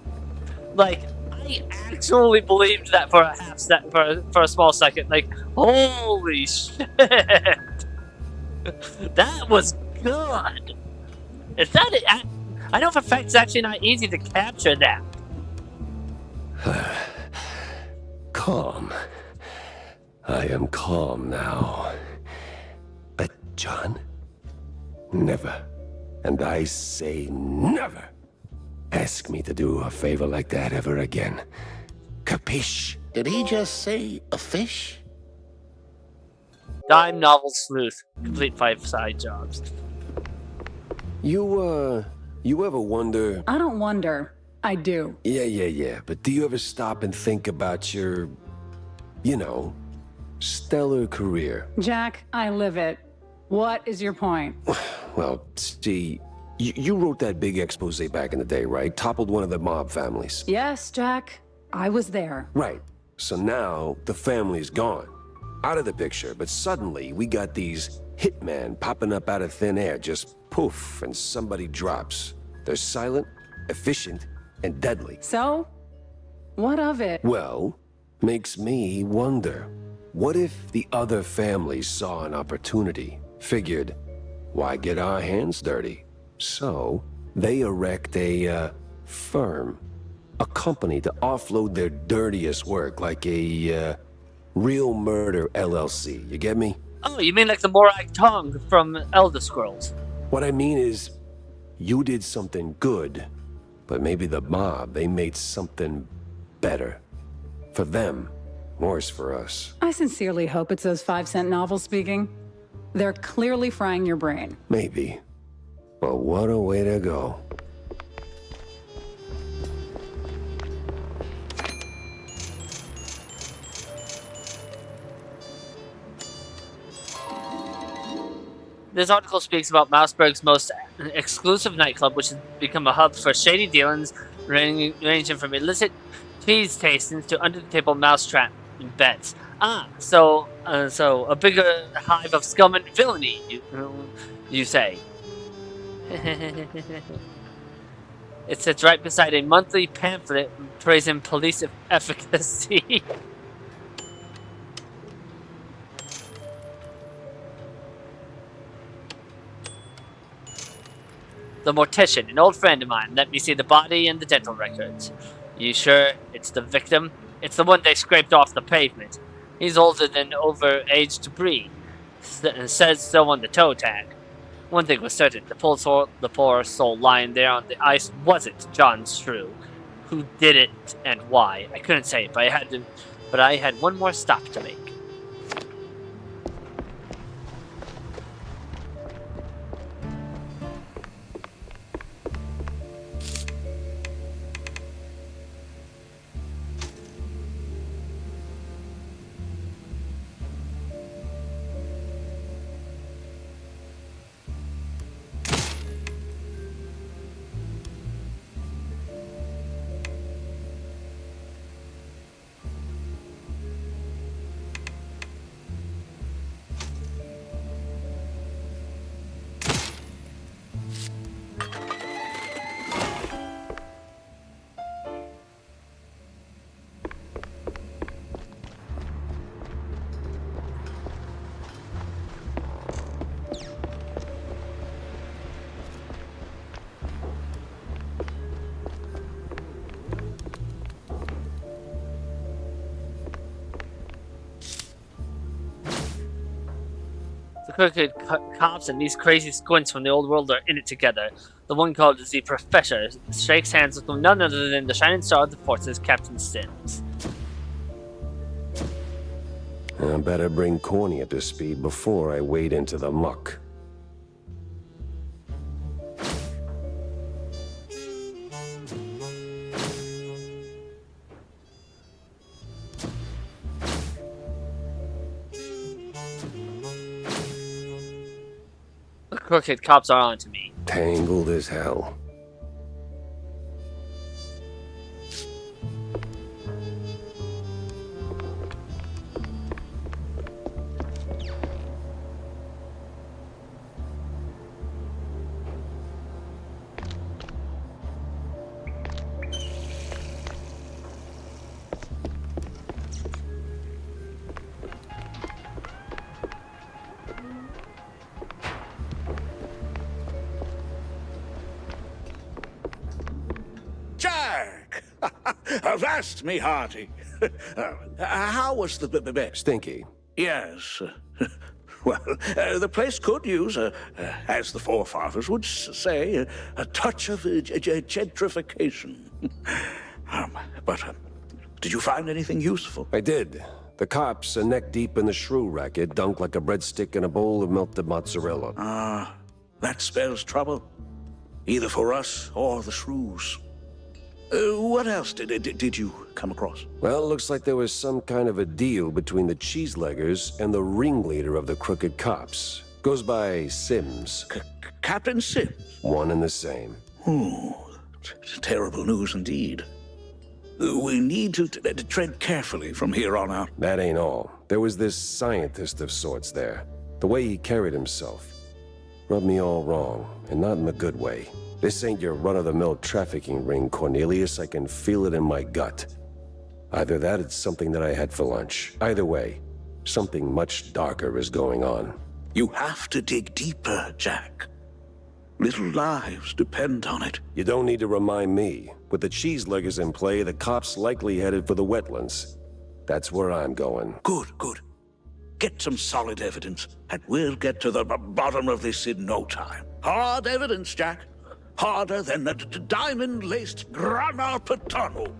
Like, I actually believed that for a small second. Like, holy shit. That was good. Is that it? I know for a fact it's actually not easy to capture that. Calm. I am calm now. But, John, never, and I say never, ask me to do a favor like that ever again. Capiche? Did he just say a fish? Dime novel sleuth. Complete 5 side jobs. You ever wonder... I don't wonder. I do. Yeah. But do you ever stop and think about your, you know, stellar career? Jack, I live it. What is your point? Well, see, You wrote that big expose back in the day, right? Toppled one of the mob families. Yes, Jack. I was there. Right. So now the family's gone. Out of the picture, but suddenly we got these hitmen popping up out of thin air, just poof, and somebody drops. They're silent, efficient, and deadly. So? What of it? Well, makes me wonder. What if the other families saw an opportunity, figured, why get our hands dirty? So, they erect a, firm. A company to offload their dirtiest work, like a, Real Murder LLC. You get me? Oh, you mean like the Morak Tong from Elder Scrolls? What I mean is, you did something good, but maybe the mob, they made something better. For them, worse for us. I sincerely hope it's those 5-cent novels speaking. They're clearly frying your brain. Maybe. But what a way to go. This article speaks about Mouseburg's most exclusive nightclub, which has become a hub for shady dealings ranging from illicit cheese tastings to under-the-table mousetrap bets. So a bigger hive of scum and villainy, you say? It sits right beside a monthly pamphlet praising police efficacy. The mortician, an old friend of mine, let me see the body and the dental records. You sure it's the victim? It's the one they scraped off the pavement. He's older than overage debris. Says so on the toe tag. One thing was certain, the poor soul lying there on the ice wasn't John Shrew. Who did it and why? I couldn't say it, but I had one more stop to make. The crooked cops and these crazy squints from the old world are in it together. The one called the Professor shakes hands with none other than the shining star of the forces, Captain Sims. I better bring Corny up to speed before I wade into the muck. The crooked cops are on to me. Tangled as hell. Jack! Avast me hearty. How was the bed? Stinky. Yes. Well, the place could use, as the forefathers would say, a touch of gentrification. But did you find anything useful? I did. The cops are neck deep in the shrew racket, dunked like a breadstick in a bowl of melted mozzarella. That spells trouble. Either for us or the shrews. What else did you come across? Well, it looks like there was some kind of a deal between the cheeseleggers and the ringleader of the crooked cops. Goes by Sims. Captain Sims? One and the same. Terrible news indeed. We need to tread carefully from here on out. That ain't all. There was this scientist of sorts there. The way he carried himself rubbed me all wrong, and not in a good way. This ain't your run-of-the-mill trafficking ring, Cornelius. I can feel it in my gut. Either that, it's something that I had for lunch. Either way, something much darker is going on. You have to dig deeper, Jack. Little lives depend on it. You don't need to remind me. With the cheeseleggers in play, the cops likely headed for the wetlands. That's where I'm going. Good. Get some solid evidence, and we'll get to the bottom of this in no time. Hard evidence, Jack. Harder than the diamond-laced grana padano.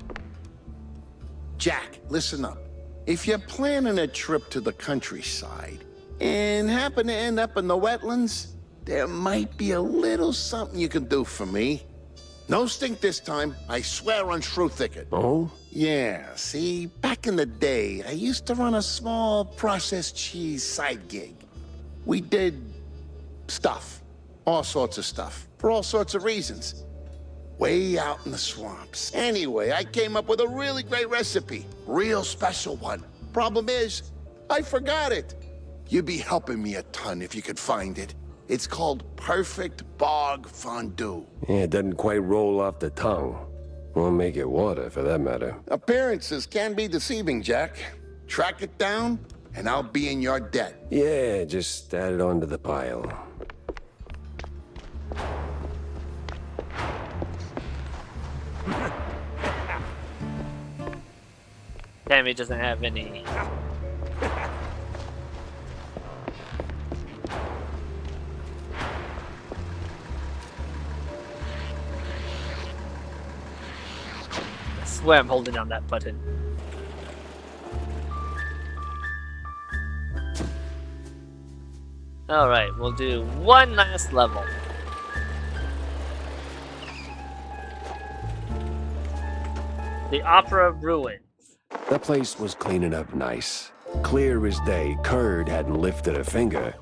Jack, listen up. If you're planning a trip to the countryside and happen to end up in the wetlands, there might be a little something you can do for me. No stink this time. I swear on Shrew Thicket. Oh? Yeah, see, back in the day, I used to run a small processed cheese side gig. We did stuff. All sorts of stuff. For all sorts of reasons. Way out in the swamps. Anyway, I came up with a really great recipe. Real special one. Problem is, I forgot it. You'd be helping me a ton if you could find it. It's called Perfect Bog Fondue. Yeah, it doesn't quite roll off the tongue. Won't make it water, for that matter. Appearances can be deceiving, Jack. Track it down, and I'll be in your debt. Yeah, just add it onto the pile. Damn, he doesn't have any. I swear I'm holding down that button. Alright, we'll do one last level. The Opera Ruins. That place was cleaning up nice. Clear as day, Curd hadn't lifted a finger.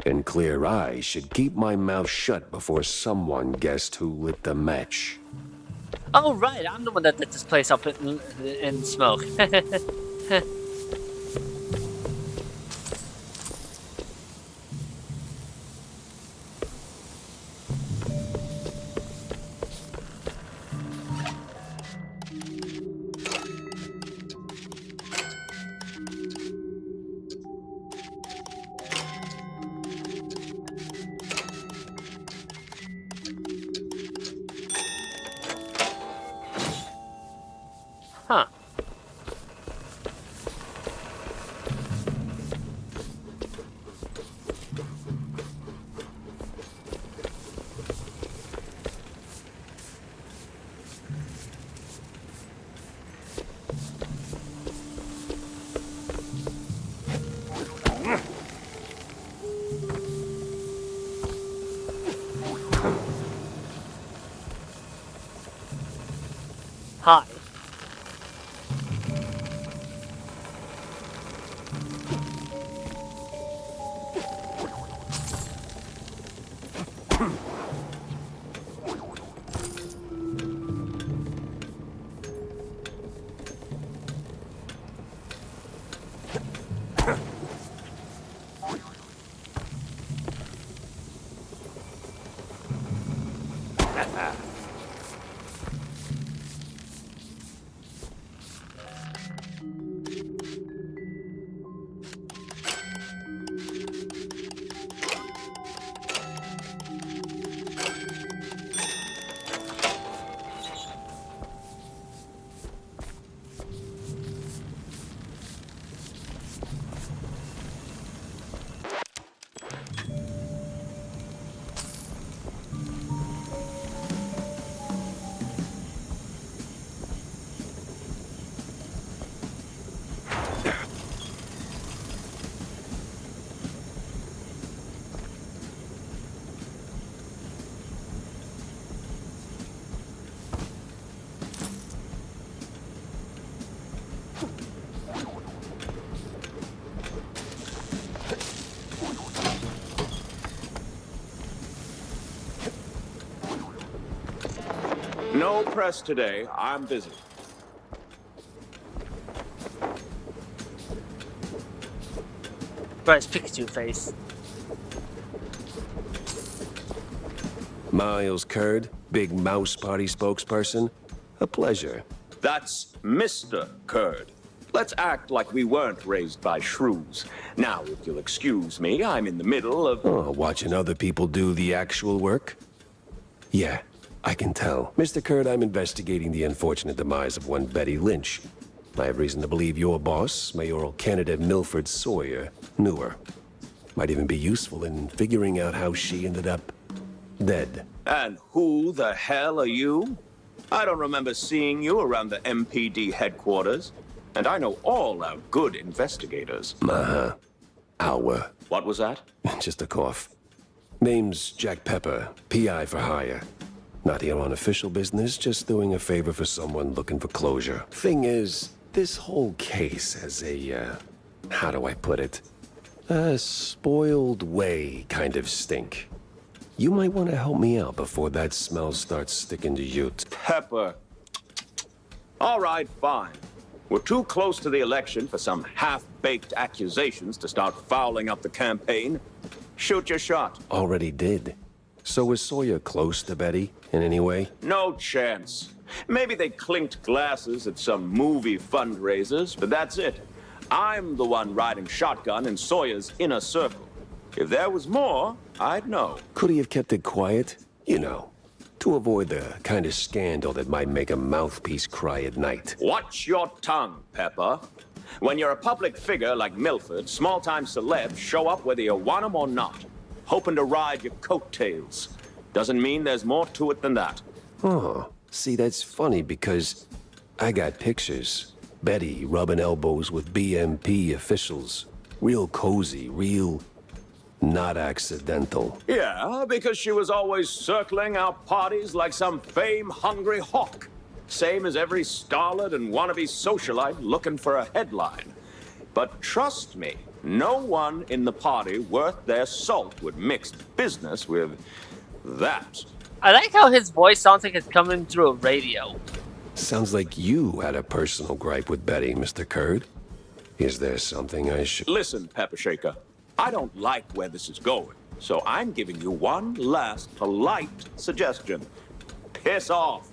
And clear eyes should keep my mouth shut before someone guessed who lit the match. Oh right, I'm the one that lit this place up in smoke. Huh. Hi. No press today. I'm busy. Bro, it's Pikachu face. Miles Curd, big mouse party spokesperson. A pleasure. That's Mr. Curd. Let's act like we weren't raised by shrews. Now, if you'll excuse me, I'm in the middle of... Oh, watching other people do the actual work? Yeah, I can tell. Mr. Curd, I'm investigating the unfortunate demise of one Betty Lynch. I have reason to believe your boss, mayoral candidate Milford Sawyer, knew her. Might even be useful in figuring out how she ended up dead. And who the hell are you? I don't remember seeing you around the MPD headquarters. And I know all our good investigators. Uh-huh. Our. What was that? Just a cough. Name's Jack Pepper, PI for hire. Not here on official business, just doing a favor for someone looking for closure. Thing is, this whole case has a, how do I put it? A spoiled way kind of stink. You might want to help me out before that smell starts sticking to you. Pepper. All right, fine. We're too close to the election for some half-baked accusations to start fouling up the campaign. Shoot your shot. Already did. So was Sawyer close to Betty in any way? No chance. Maybe they clinked glasses at some movie fundraisers, but that's it. I'm the one riding shotgun in Sawyer's inner circle. If there was more, I'd know. Could he have kept it quiet? You know, to avoid the kind of scandal that might make a mouthpiece cry at night. Watch your tongue, Pepper. When you're a public figure like Milford, small-time celebs show up whether you want them or not, hoping to ride your coattails. Doesn't mean there's more to it than that. Oh, see, that's funny because I got pictures. Betty rubbing elbows with BMP officials. Real cozy, real not accidental. Yeah, because she was always circling our parties like some fame-hungry hawk. Same as every starlet and wannabe socialite looking for a headline. But trust me, no one in the party worth their salt would mix business with that. I like how his voice sounds like it's coming through a radio. Sounds like you had a personal gripe with Betty, Mr. Curd. Is there something I should... Listen, Pepper Shaker. I don't like where this is going, so I'm giving you one last polite suggestion. Piss off.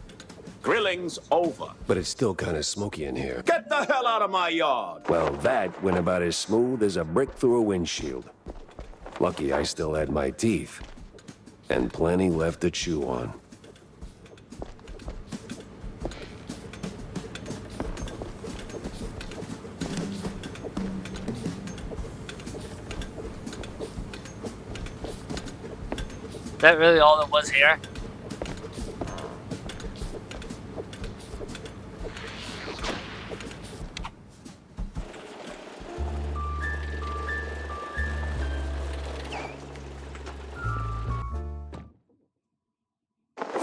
Grilling's over. But it's still kind of smoky in here. Get the hell out of my yard! Well, that went about as smooth as a brick through a windshield. Lucky I still had my teeth. And plenty left to chew on. Is that really all that was here?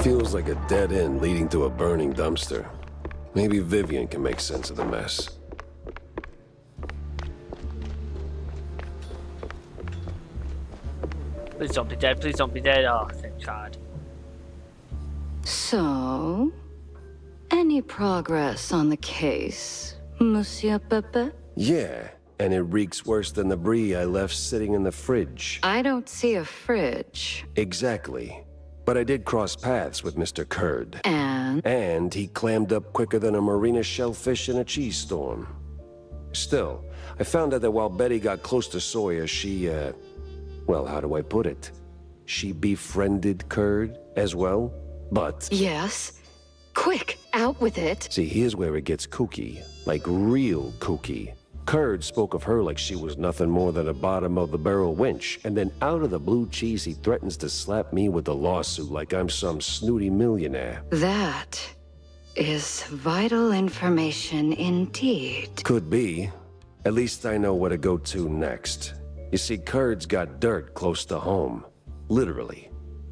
Feels like a dead end leading to a burning dumpster. Maybe Vivian can make sense of the mess. Please don't be dead, please don't be dead. Oh, thank God. So, any progress on the case, Monsieur Pepe? Yeah, and it reeks worse than the brie I left sitting in the fridge. I don't see a fridge. Exactly. But I did cross paths with Mr. Curd. And he clammed up quicker than a marina shellfish in a cheese storm. Still, I found out that while Betty got close to Sawyer, she, well, how do I put it? She befriended Curd as well, but... Yes. Quick, out with it. See, here's where it gets kooky. Like real kooky. Curd spoke of her like she was nothing more than a bottom-of-the-barrel wench, and then out of the blue cheese he threatens to slap me with a lawsuit like I'm some snooty millionaire. That is vital information indeed. Could be. At least I know where to go to next. You see, Curd's got dirt close to home. Literally.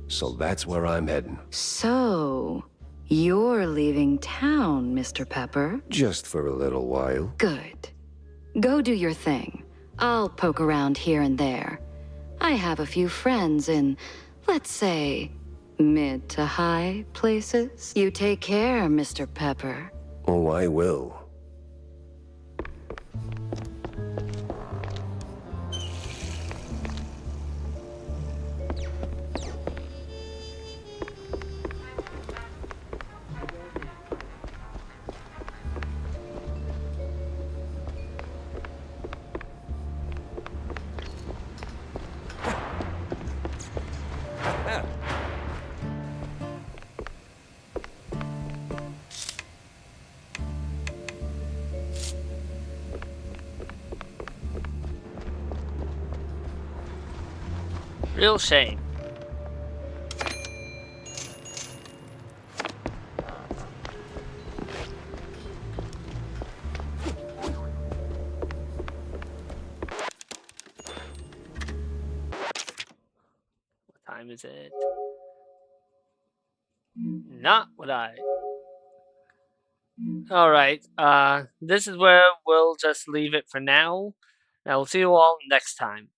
So that's where I'm heading. So, you're leaving town, Mr. Pepper? Just for a little while. Good. Go do your thing. I'll poke around here and there. I have a few friends in, let's say, Mid to high places? You take care, Mr. Pepper. Oh, I will. Real shame. What time is it? Not what I... Alright, this is where we'll just leave it for now. Now we'll see you all next time.